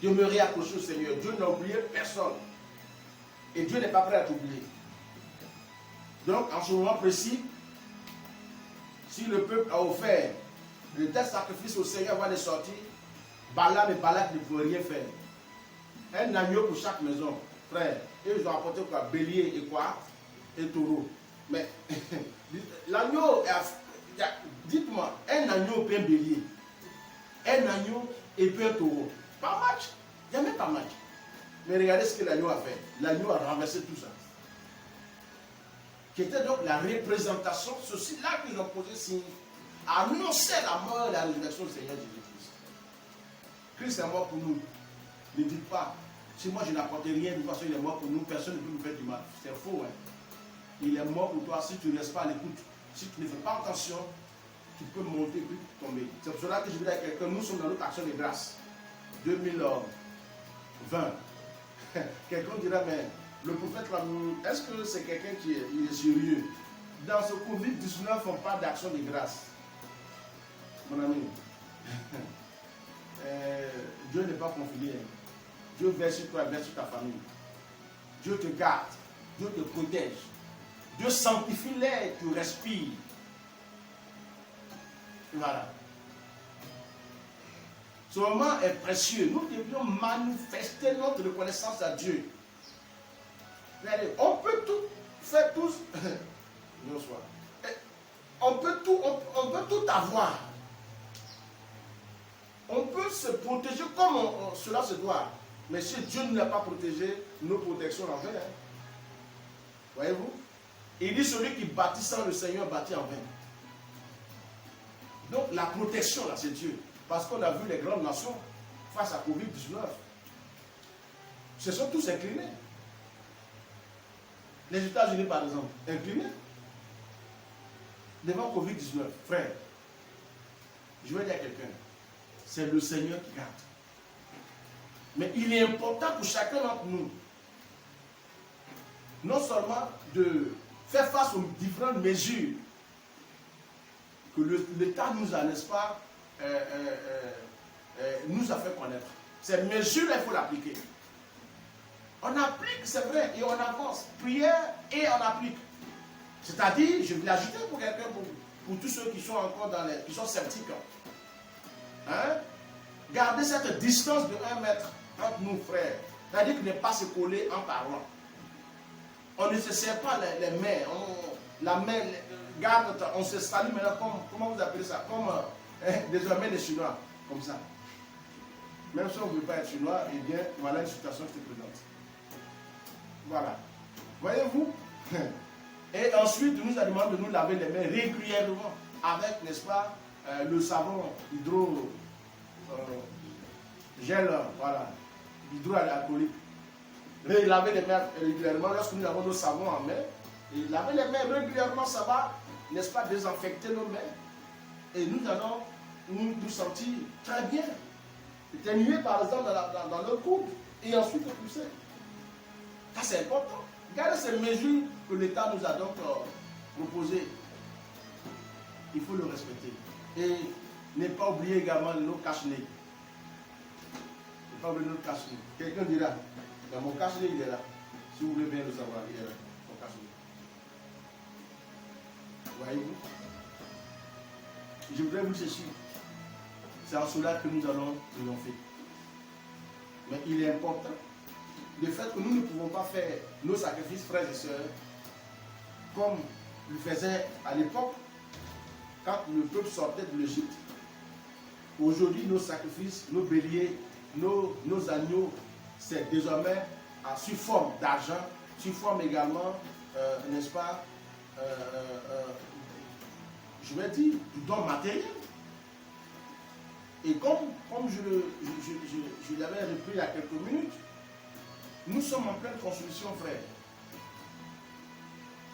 demeurez accroché au Seigneur. Dieu n'a oublié personne. Et Dieu n'est pas prêt à t'oublier. Donc, en ce moment précis, si le peuple a offert le tel sacrifice au Seigneur avant de sortir, Balaam et Balak ne pouvaient rien faire. Un agneau pour chaque maison. Frère, ils ont apporté quoi? Bélier et quoi? Et taureau. Mais l'agneau, dites-moi, un agneau peut un bélier. Un agneau et peut un taureau. Pas match. Il n'y a même pas match. Mais regardez ce que l'agneau a fait. L'agneau a renversé tout ça. Qui était donc la représentation, ceci là qu'ils ont posé signe, annonçait la mort et la résurrection du Seigneur Jésus-Christ. Christ est mort pour nous. Ne dites pas, si moi je n'apporte rien, de toute façon il est mort pour nous, personne ne peut nous faire du mal. C'est faux. Hein? Il est mort pour toi si tu ne restes pas à l'écoute. Si tu ne fais pas attention, tu peux monter et puis tomber. C'est pour cela que je veux dire à quelqu'un, nous sommes dans notre action de grâce. 2020. Quelqu'un dira, mais le prophète, est-ce que c'est quelqu'un qui est sérieux? Dans ce Covid-19, on parle d'action de grâce. Mon ami, Dieu n'est pas confiné. Dieu veille sur toi, veille sur ta famille. Dieu te garde, Dieu te protège. Dieu sanctifie l'air, tu respires. Voilà. Ce moment est précieux. Nous devions manifester notre reconnaissance à Dieu. Regardez, on peut tout faire tous. On peut tout avoir. On peut se protéger comme cela se doit. Mais si Dieu ne l'a pas protégé, nos protections en vain. Hein. Voyez-vous? Il dit celui qui bâtit sans le Seigneur bâtit en vain. Donc la protection là, c'est Dieu. Parce qu'on a vu les grandes nations face à Covid-19. Se sont tous inclinés. Les États-Unis, par exemple, inclinés devant Covid-19. Frère, je vais dire à quelqu'un, c'est le Seigneur qui garde. Mais il est important pour chacun d'entre nous, non seulement de faire face aux différentes mesures que l'État nous a, n'est-ce pas, nous a fait connaître. Ces mesures-là, il faut l'appliquer. On applique, c'est vrai, et on avance. Prière et on applique. C'est-à-dire, je vais l'ajouter pour quelqu'un, pour tous ceux qui sont encore qui sont sceptiques. Hein? Gardez cette distance de 1 mètre entre nous, frères. C'est-à-dire qu'il ne pas se coller en parlant. On ne se serre pas les mains. La main, garde, on se salue maintenant comment vous appelez ça? Comme désormais les Chinois, comme ça. Même si on ne veut pas être Chinois, eh bien, voilà une situation qui se présente. Voilà. Voyez-vous? Et ensuite, il nous a demandé de nous laver les mains régulièrement avec, n'est-ce pas, le savon gel, voilà, hydroalcoolique. Mais il lavait les mains régulièrement. Lorsque nous avons nos savons en main, il lavait les mains régulièrement, ça va, n'est-ce pas, désinfecter nos mains. Et nous allons nous sentir très bien. Éternuer par exemple dans le coude et ensuite pousser. Ça c'est important. Regardez ces mesures que l'État nous a donc proposées. Il faut le respecter. Et ne pas oublier également nos cache-nez. Ne pas oublier nos cache-nez. Quelqu'un dira, mon cache-nez il est là. Si vous voulez bien le savoir, il est là. Mon cache-nez. Voyez-vous? Je voudrais vous dire ceci. C'est en cela que nous allons triompher. Mais il est important, le fait que nous ne pouvons pas faire nos sacrifices, frères et sœurs, comme le faisait à l'époque, quand le peuple sortait de l'Égypte. Aujourd'hui, nos sacrifices, nos béliers, nos agneaux, c'est désormais sous forme d'argent, sous forme également, n'est-ce pas, je vais dire, du don matériel. Et comme je l'avais repris il y a quelques minutes, nous sommes en pleine construction, frère.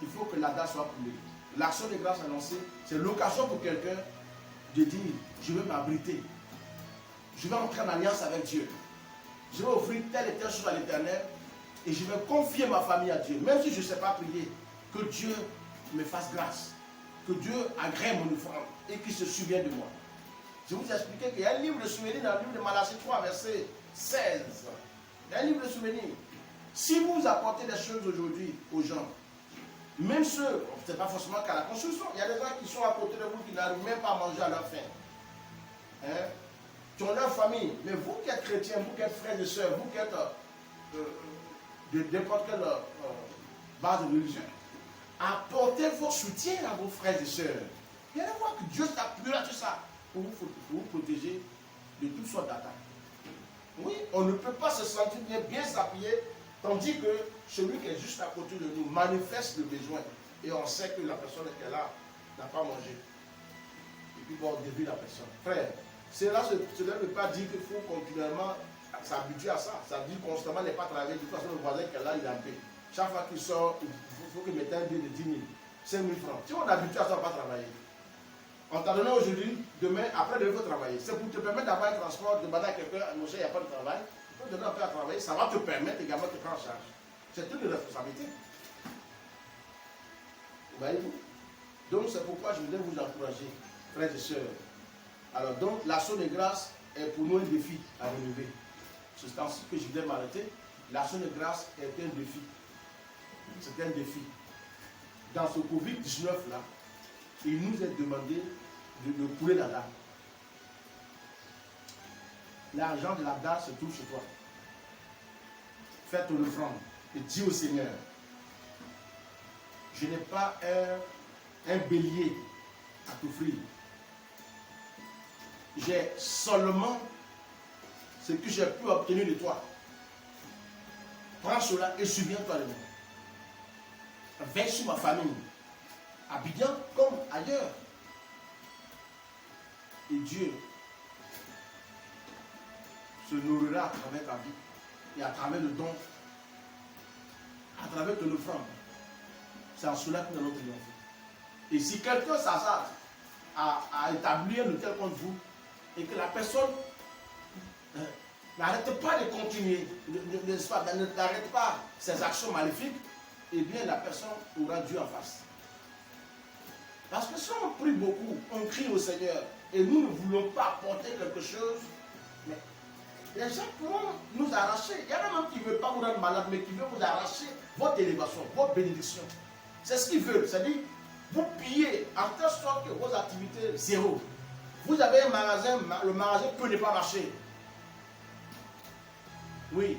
Il faut que la date soit coulée. L'action de grâce annoncée, c'est l'occasion pour quelqu'un de dire, je vais m'abriter. Je vais entrer en alliance avec Dieu. Je vais offrir telle et telle chose à l'Éternel et je vais confier ma famille à Dieu. Même si je ne sais pas prier, que Dieu me fasse grâce. Que Dieu agrée mon offrande et qu'il se souvienne de moi. Je vous ai expliqué qu'il y a un livre de souvenirs dans le livre de Malachie 3, verset 16. Il y a un livre de souvenirs. Si vous apportez des choses aujourd'hui aux gens, même ceux, ce n'est pas forcément qu'à la construction, il y a des gens qui sont à côté de vous qui n'arrivent même pas à manger à leur faim. Hein? Qui ont leur famille. Mais vous qui êtes chrétiens, vous qui êtes frères et sœurs, vous qui êtes de n'importe quelle base religieuse, apportez vos soutiens à vos frères et sœurs. Vous allez voir que Dieu s'appuiera sur ça pour vous protéger de toutes sortes d'attaques. Oui, on ne peut pas se sentir bien s'appuyer, tandis que celui qui est juste à côté de nous manifeste le besoin. Et on sait que la personne qui est là n'a pas mangé. Et puis bon, on dévie la personne. Frère, cela ne veut pas dire qu'il faut continuellement s'habituer à ça. Ça dit constamment ne pas travailler. De toute façon, le voisin qui est là, il est en paix. Chaque fois qu'il sort, il faut qu'il mette un billet de 10 000, 5 000 francs. Si on est habitué à ça, on ne va pas travailler. On t'a donné aujourd'hui, demain, après, il faut travailler. C'est pour te permettre d'avoir un transport, de demander à quelqu'un, monsieur, il n'y a pas de travail. Tu peux donner un peu à travailler, ça va te permettre également de te prendre en charge. C'est une responsabilité. Voyez-vous? Donc, c'est pourquoi je voudrais vous encourager, frères et sœurs. Alors, donc, l'action de grâce est pour nous un défi à relever. C'est ainsi que je voudrais m'arrêter. L'action de grâce est un défi. C'est un défi. Dans ce Covid-19 là, il nous est demandé de couler la dame. L'argent de la dame se trouve chez toi. Fais ton offrande et dis au Seigneur, je n'ai pas un bélier à t'offrir. J'ai seulement ce que j'ai pu obtenir de toi. Prends cela et souviens-toi de moi. Veille sur ma famille, à Bidjan comme ailleurs. Et Dieu se nourrira à travers ta vie et à travers le don, à travers ton offrande. C'est en cela que nous allons triompher. Et si quelqu'un s'hasarde à établir un hôtel contre vous et que la personne n'arrête pas de continuer, n'arrête pas ses actions maléfiques, eh bien la personne aura Dieu en face. Parce que si on prie beaucoup, on crie au Seigneur et nous ne voulons pas apporter quelque chose, mais les gens pourront nous arracher. Il y en a même qui ne veulent pas vous rendre malade, mais qui veulent vous arracher votre élévation, votre bénédiction. C'est ce qu'ils veulent. C'est-à-dire, vous pillez en telle sorte que vos activités, zéro. Vous avez un magasin, le magasin peut ne pas marcher. Oui.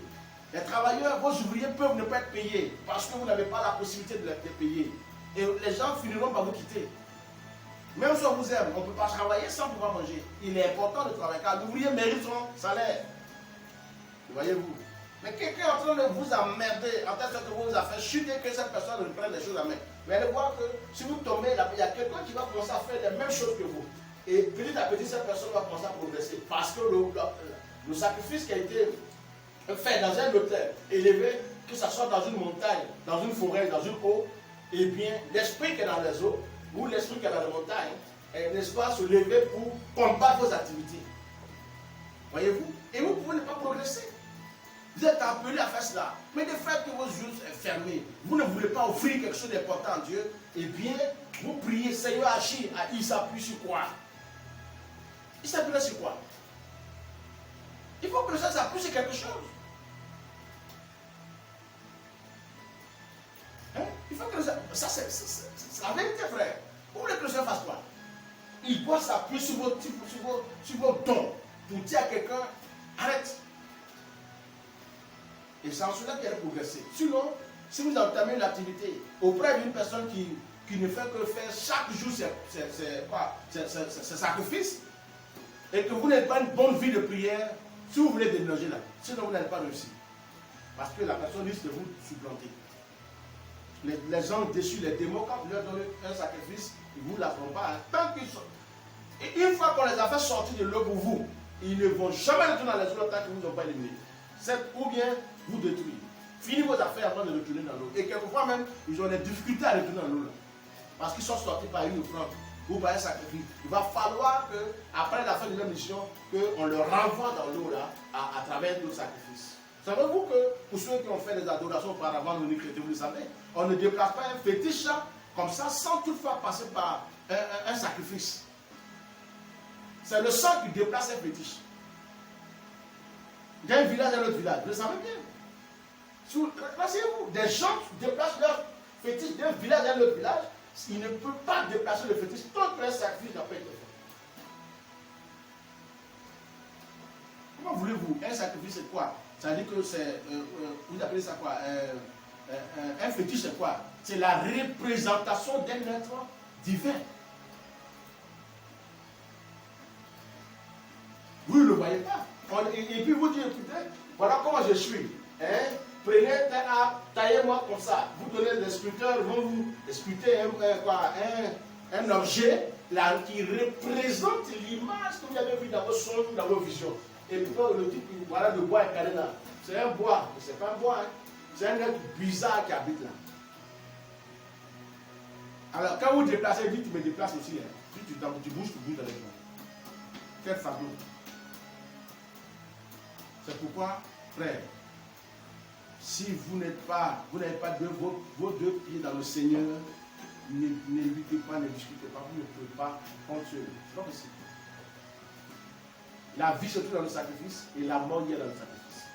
Les travailleurs, vos ouvriers peuvent ne pas être payés parce que vous n'avez pas la possibilité de les payer. Et les gens finiront par vous quitter. Même si on vous aime, on ne peut pas travailler sans pouvoir manger. Il est important de travailler car l'ouvrier mérite son salaire. Voyez-vous. Mais quelqu'un est en train de vous emmerder, en telle sorte que vous a fait chuter que cette personne reprenne les choses à main. Mais allez voir que si vous tombez là, il y a quelqu'un qui va commencer à faire les mêmes choses que vous. Et petit à petit, cette personne va commencer à progresser. Parce que le sacrifice qui a été fait dans un hôtel, élevé, que ce soit dans une montagne, dans une forêt, dans une eau, eh bien, l'esprit qui est dans les eaux, ou l'esprit qui est dans les montagnes, n'est-ce pas, se lever pour combattre vos activités. Voyez-vous? Et vous pouvez ne pas progresser. Vous êtes appelés à faire cela. Mais de fait que vos yeux sont fermés, vous ne voulez pas offrir quelque chose d'important à Dieu, eh bien, vous priez, Seigneur, agis. Il s'appuie sur quoi? Il s'appuie sur quoi? Il faut que le Seigneur s'appuie sur quelque chose. Hein? Il faut que le Seigneur... Ça, c'est la vérité, frère. Vous voulez que le Seigneur fasse quoi? Il doit s'appuyer sur vos dons pour dire à quelqu'un, arrête. Et c'est en cela qu'il y a progressé. Sinon, si vous entamez une activité auprès d'une personne qui ne fait que faire chaque jour ses sacrifices, et que vous n'avez pas une bonne vie de prière, si vous voulez déménager là, sinon vous n'allez pas réussir. Parce que la personne risque de vous supplanter. Les gens déçus, les démons, quand vous leur donnez un sacrifice, ils ne vous la feront pas. Tant qu'ils sont... Et une fois qu'on les a fait sortir de l'eau pour vous, ils ne vont jamais retourner dans les eaux tant qu'ils ne vous ont pas éliminé. Ou bien vous détruire. Finissez vos affaires avant de retourner dans l'eau. Et quelquefois même, ils ont des difficultés à retourner dans l'eau. Parce qu'ils sont sortis par une offrande ou par un sacrifice. Il va falloir qu'après la fin de leur mission, qu'on leur renvoie dans l'eau là, à travers d'autres sacrifices. Savez-vous que pour ceux qui ont fait des adorations auparavant, nous chrétiens, vous le savez, on ne déplace pas un fétiche comme ça sans toutefois passer par un sacrifice. C'est le sang qui déplace un fétiche. D'un village à un autre village, vous le savez bien. Rassurez-vous, des gens déplacent leur fétiche d'un village à un autre village, ils ne peuvent pas déplacer le fétiche tant que un sacrifice n'a pas été fait. Comment voulez-vous? Un sacrifice c'est quoi? Ça veut dire que c'est, vous appelez ça quoi? Un fétiche c'est quoi? C'est la représentation d'un être divin. Vous ne le voyez pas. Et puis vous dites, écoutez, voilà comment je suis. Hein? Prenez un arbre, taillez-moi comme ça. Vous donnez les sculpteurs, vont vous sculpter un objet là, qui représente l'image que vous avez vue dans vos songes, dans vos visions. Et puis le type, voilà, le bois est calé là. C'est un bois, mais ce n'est pas un bois. Hein. C'est un être bizarre qui habite là. Alors quand vous déplacez, dites, tu me déplaces aussi. Hein. Puis tu bouges avec moi. Quel fardeau. C'est pourquoi, frère, si vous n'avez pas vos deux pieds dans le Seigneur, ne luttez pas, ne discutez pas, vous ne pouvez pas fonctionner. C'est pas possible. La vie se trouve dans le sacrifice et la mort y est dans le sacrifice.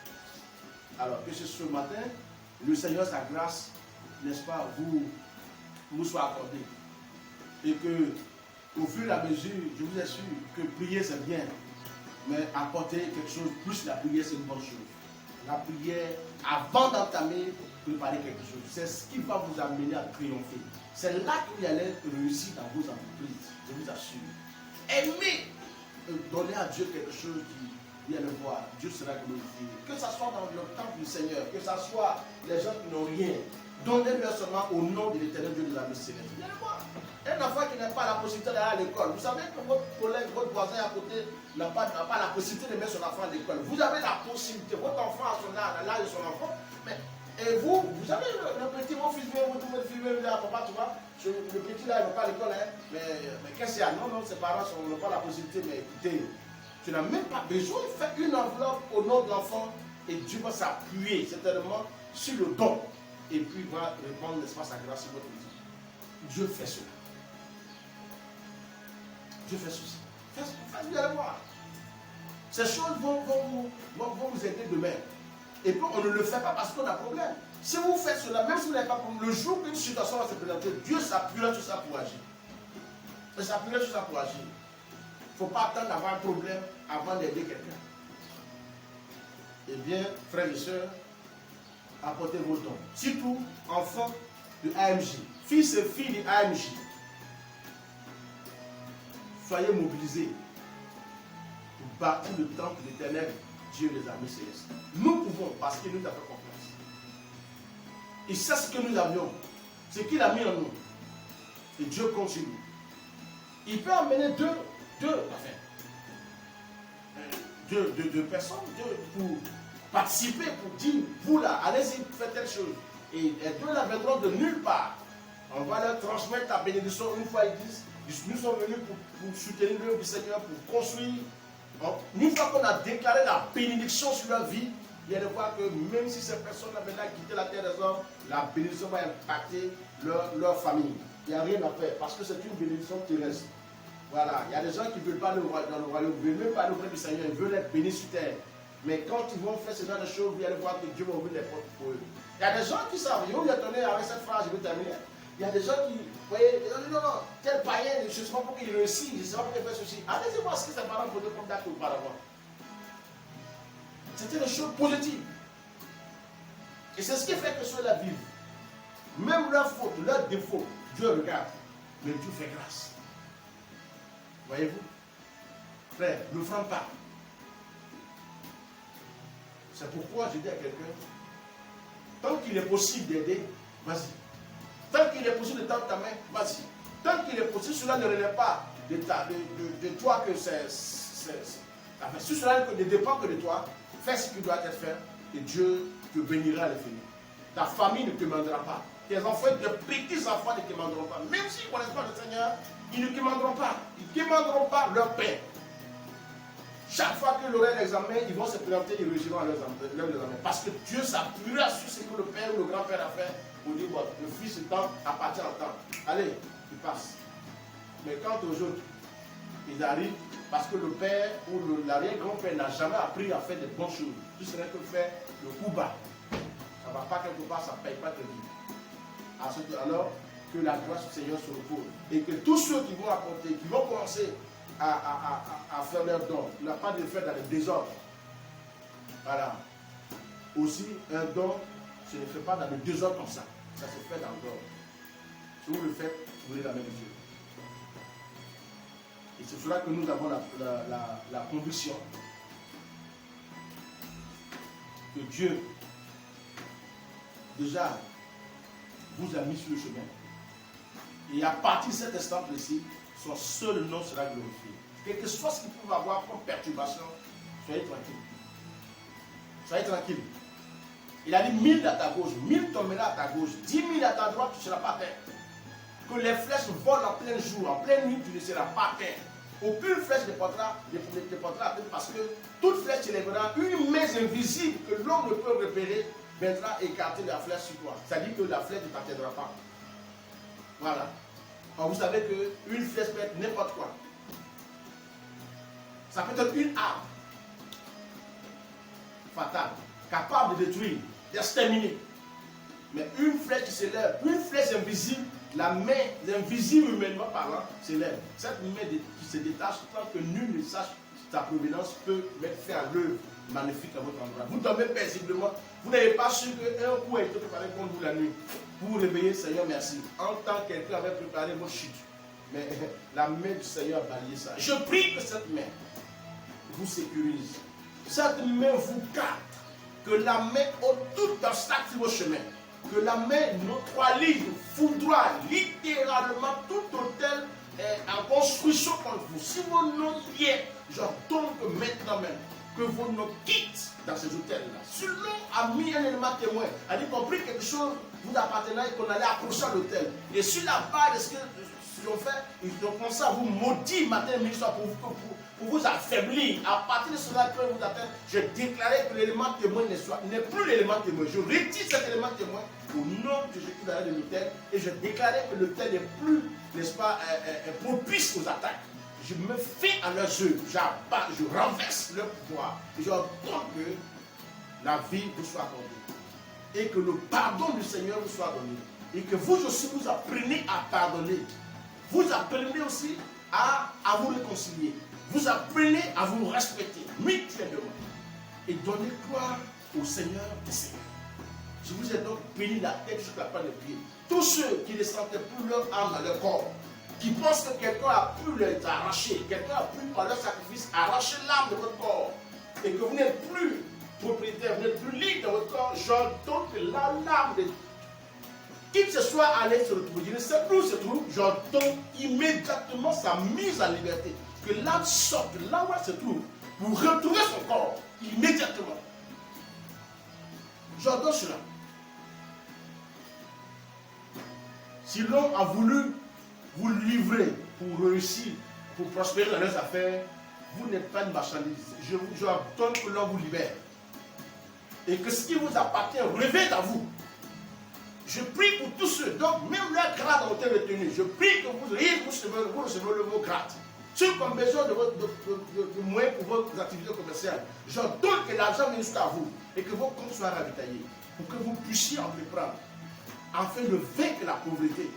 Alors que ce matin, le Seigneur, sa grâce, n'est-ce pas, vous soit accordée. Et que, au fur et à mesure, je vous assure que prier c'est bien. Mais apporter quelque chose plus, la prière c'est une bonne chose. La prière, avant d'entamer, préparer quelque chose. C'est ce qui va vous amener à triompher. C'est là que vous allez réussir dans vos entreprises. Je vous assure. Aimez donner à Dieu quelque chose qui vient le voir. Dieu sera glorifié. Que ce soit dans le temple du Seigneur, que ce soit les gens qui n'ont rien. Donnez-leur seulement au nom de l'éternel Dieu de la céleste. Viens le voir. Un enfant qui n'a pas la possibilité d'aller à l'école, vous savez que votre collègue, votre voisin à côté n'a pas la possibilité de mettre son enfant à l'école. Vous avez la possibilité, votre enfant à son âge, à l'âge de son enfant, mais et vous savez, le petit, mon fils vient, votre fils vient, papa, tu vois, le petit là, il ne va pas à l'école, hein, mais qu'est-ce qu'il y a? Non, ses parents n'ont pas la possibilité, mais écoutez, tu n'as même pas besoin de faire une enveloppe au nom de l'enfant et Dieu va s'appuyer certainement sur le don et puis il va répondre, n'est-ce pas, sa grâce sur votre vie. Dieu fait cela. Dieu fait ceci. Faites-le aller voir. Ces choses vont vous aider demain. Et puis on ne le fait pas parce qu'on a problème. Si vous faites cela, même si vous n'avez pas de problème, le jour qu'une situation va se présenter, Dieu s'appuiera sur ça pour agir. Il s'appuiera sur ça pour agir. Il ne faut pas attendre d'avoir un problème avant d'aider quelqu'un. Eh bien, frères et sœurs, apportez vos dons. Surtout, enfants de AMJ, fils et filles de AMJ. Soyez mobilisés pour bâtir le temple de l'Éternel, Dieu des armées célestes. Nous pouvons, parce qu'il nous a fait confiance. Il sait ce que nous avions, ce qu'il a mis en nous. Et Dieu compte sur nous. Il peut emmener deux de personnes pour participer, pour dire, vous là, allez-y, faites telle chose. Et Dieu la viendront de nulle part. On va leur transmettre la bénédiction une fois ils disent, nous sommes venus pour soutenir l'œuvre du Seigneur, pour construire. Une fois qu'on a déclaré la bénédiction sur leur vie, il y a de voir que même si ces personnes avaient quitté la terre des hommes, la bénédiction va impacter leur famille. Il n'y a rien à faire parce que c'est une bénédiction terrestre. Voilà, il y a des gens qui ne veulent pas dans le royaume, ils ne veulent même pas l'auprès du Seigneur, ils veulent être bénis sur terre. Mais quand ils vont faire ce genre de choses, vous allez voir que Dieu va ouvrir les portes pour eux. Il y a des gens qui savent, je vais vous étonner avec cette phrase, je vais terminer. Il y a des gens qui, vous voyez, non, tel païen, je ne sais pas pourquoi il réussit, je ne sais pas pourquoi il fait ceci. Allez-y voir ce que ses parents faisaient comme d'acte auparavant. C'était des choses positives. Et c'est ce qui fait que ceux-là vivent. Même leurs fautes, leurs défauts, Dieu regarde. Mais Dieu fait grâce. Voyez-vous? Frère, ne frappe pas. C'est pourquoi je dis à quelqu'un, tant qu'il est possible d'aider, vas-y. Tant qu'il est possible de tendre ta main, vas-y. Tant qu'il est possible, cela ne relève pas de toi que c'est... Enfin, si cela ne dépend que de toi, fais ce qui doit être fait et Dieu te bénira à l'infini. Ta famille ne te demandera pas. Tes enfants, tes petits enfants ne te demanderont pas. Même s'ils ne connaissent pas le Seigneur, ils ne te demanderont pas. Ils ne demanderont pas leur père. Chaque fois qu'ils auront l'examen, ils vont se présenter, ils réussiront à leur examen. Parce que Dieu s'appuiera sur ce que le père ou le grand-père a fait pour dire, bon, le fils appartient au temps. Allez, il passe. Mais quant aux autres, ils arrivent parce que le père ou l'arrière-grand-père n'a jamais appris à faire des bonnes choses. Tout serait que faire le coup bas. Ça ne va pas quelque part, ça ne paye pas de vie. Alors que la grâce du Seigneur se repose. Et que tous ceux qui vont apporter, qui vont commencer à faire leurs dons, il n'a pas de le faire dans le désordre. Voilà. Aussi, un don, se ne fait pas dans le désordre comme ça. Ça se fait dans l'ordre. Si vous le faites, vous voulez la même chose. Et c'est cela que nous avons la conviction que Dieu, déjà, vous a mis sur le chemin. Et à partir de cet instant précis, son seul nom sera glorifié. Quel que soit ce qu'il peut avoir comme perturbation, soyez tranquille. Soyez tranquille. Il a dit 1000 à ta gauche, 1000 tomberont à ta gauche, 10 000 à ta droite, tu ne seras pas à terre. Que les flèches volent en plein jour, en pleine nuit, tu ne seras pas à terre. Aucune flèche ne portera à terre parce que toute flèche élèvera une main invisible que l'homme ne peut repérer, viendra écarter la flèche sur toi. Ça dit que la flèche ne t'atteindra pas. Voilà. Alors vous savez qu'une flèche peut être n'importe quoi. Ça peut être une arme fatale, capable de détruire, d'exterminer. Mais une flèche qui s'élève, une flèche invisible, la main, l'invisible humainement parlant, s'élève. Cette main qui se détache, tant que nul ne sache sa provenance, peut mettre fin à l'œuvre magnifique à votre endroit. Vous dormez paisiblement, vous n'avez pas su qu'un coup a été préparé contre vous la nuit. Pour vous réveiller, Seigneur, merci. En tant que quelqu'un avait préparé vos chutes. Mais la main du Seigneur a balayé ça. Je prie que cette main vous sécurise. Cette main vous garde. Que la main ôte tout obstacle sur vos chemins. Que la main neutralise, foudroie littéralement tout hôtel en construction contre vous. Si vos noms y est, j'ordonne que maintenant même, que vos noms quittent dans ces hôtels-là. Si l'on a mis un élément témoin, a dit compris quelque chose vous appartenant et qu'on allait accrocher à l'hôtel. Et sur la base de ce qu'ils ont fait, ils ont commencé à vous maudire matin et midi soir pour vous affaiblir. À partir de cela, quand vous atteindre, je déclarais que l'élément témoin n'est plus l'élément témoin. Je retire cet élément témoin au nom de Jésus de l'autel et je déclarais que l'autel n'est plus, n'est-ce pas, propice aux attaques. Je me fais à leurs yeux, j'abat, je renverse leur pouvoir. Et je ordonne que la vie vous soit accordée. Et que le pardon du Seigneur vous soit donné. Et que vous aussi vous apprenez à pardonner. Vous apprenez aussi à vous réconcilier. Vous apprenez à vous respecter mutuellement. Et donnez gloire au Seigneur des Seigneurs. Je vous ai donc béni la tête jusqu'à la pointe des pieds. Tous ceux qui ne sentaient plus leur âme dans leur corps, qui pensent que quelqu'un a pu les arracher, quelqu'un a pu par leur sacrifice arracher l'âme de votre corps, et que vous n'êtes plus propriétaire, vous n'êtes plus libre dans votre corps, j'ordonne que l'âme de qui que ce soit allé se retrouver, je ne sais plus où se trouve, j'ordonne immédiatement sa mise en liberté. Que l'âme sorte là où elle se trouve, vous retrouvez son corps immédiatement. J'ordonne cela. Si l'homme a voulu vous livrer pour réussir, pour prospérer dans les affaires, vous n'êtes pas une marchandise. J'ordonne que l'homme vous libère. Et que ce qui vous appartient revienne à vous. Je prie pour tous ceux, donc même leurs grades ont été retenus. Je prie que vous recevez vos grades. Ceux qui ont besoin de moyens pour vos activités commerciales, j'ordonne que l'argent vienne jusqu'à vous et que vos comptes soient ravitaillés pour que vous puissiez entreprendre afin de vaincre la pauvreté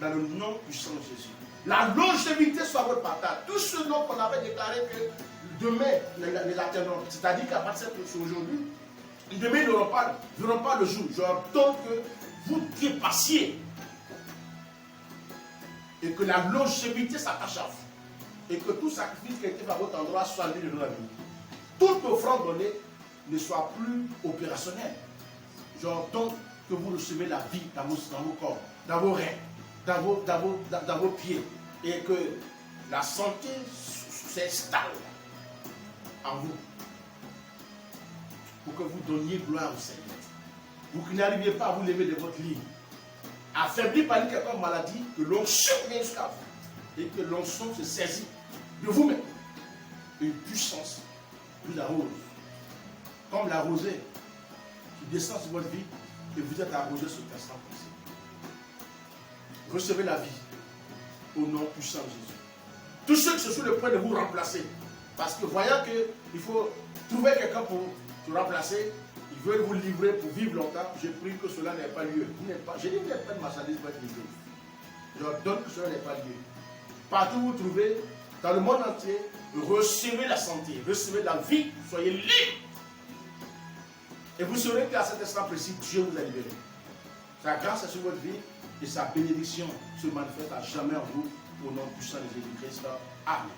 dans le nom puissant de Jésus. La longévité soit votre partage. Tous ceux dont on avait déclaré que demain les atteindront, c'est-à-dire qu'à partir d'aujourd'hui, demain ils n'auront pas le jour. J'ordonne que vous dépassiez et que la longévité s'attache à vous. Et que tout sacrifice qui a été fait à votre endroit soit annulé de la vie. Toute offrande donnée ne soit plus opérationnelle. J'entends que vous recevez la vie dans vos corps, dans vos reins, dans vos pieds. Et que la santé s'installe en vous. Pour que vous donniez gloire au Seigneur. Vous qui n'arriviez pas à vous lever de votre lit, affaibli par une quelconque maladie, que l'onction vienne jusqu'à vous. Et que l'onction se saisit de vous-même. Une puissance vous arrose. Comme la rosée qui descend sur votre vie et vous êtes arrosé sur cet instant précis. Recevez la vie au nom puissant de Jésus. Tous ceux qui sont sur le point de vous remplacer, parce que voyant qu'il faut trouver quelqu'un pour vous remplacer, ils veulent vous livrer pour vivre longtemps, je prie que cela n'ait pas lieu. Je dis qu'il n'y a pas de marchandise pour être livré. Je donne que cela n'ait pas lieu. Partout où vous trouvez, dans le monde entier, recevez la santé, recevez la vie, soyez libres. Et vous saurez qu'à cet instant précis, Dieu vous a libéré. Sa grâce est sur votre vie et sa bénédiction se manifeste à jamais en vous, au nom puissant de Jésus-Christ. Amen.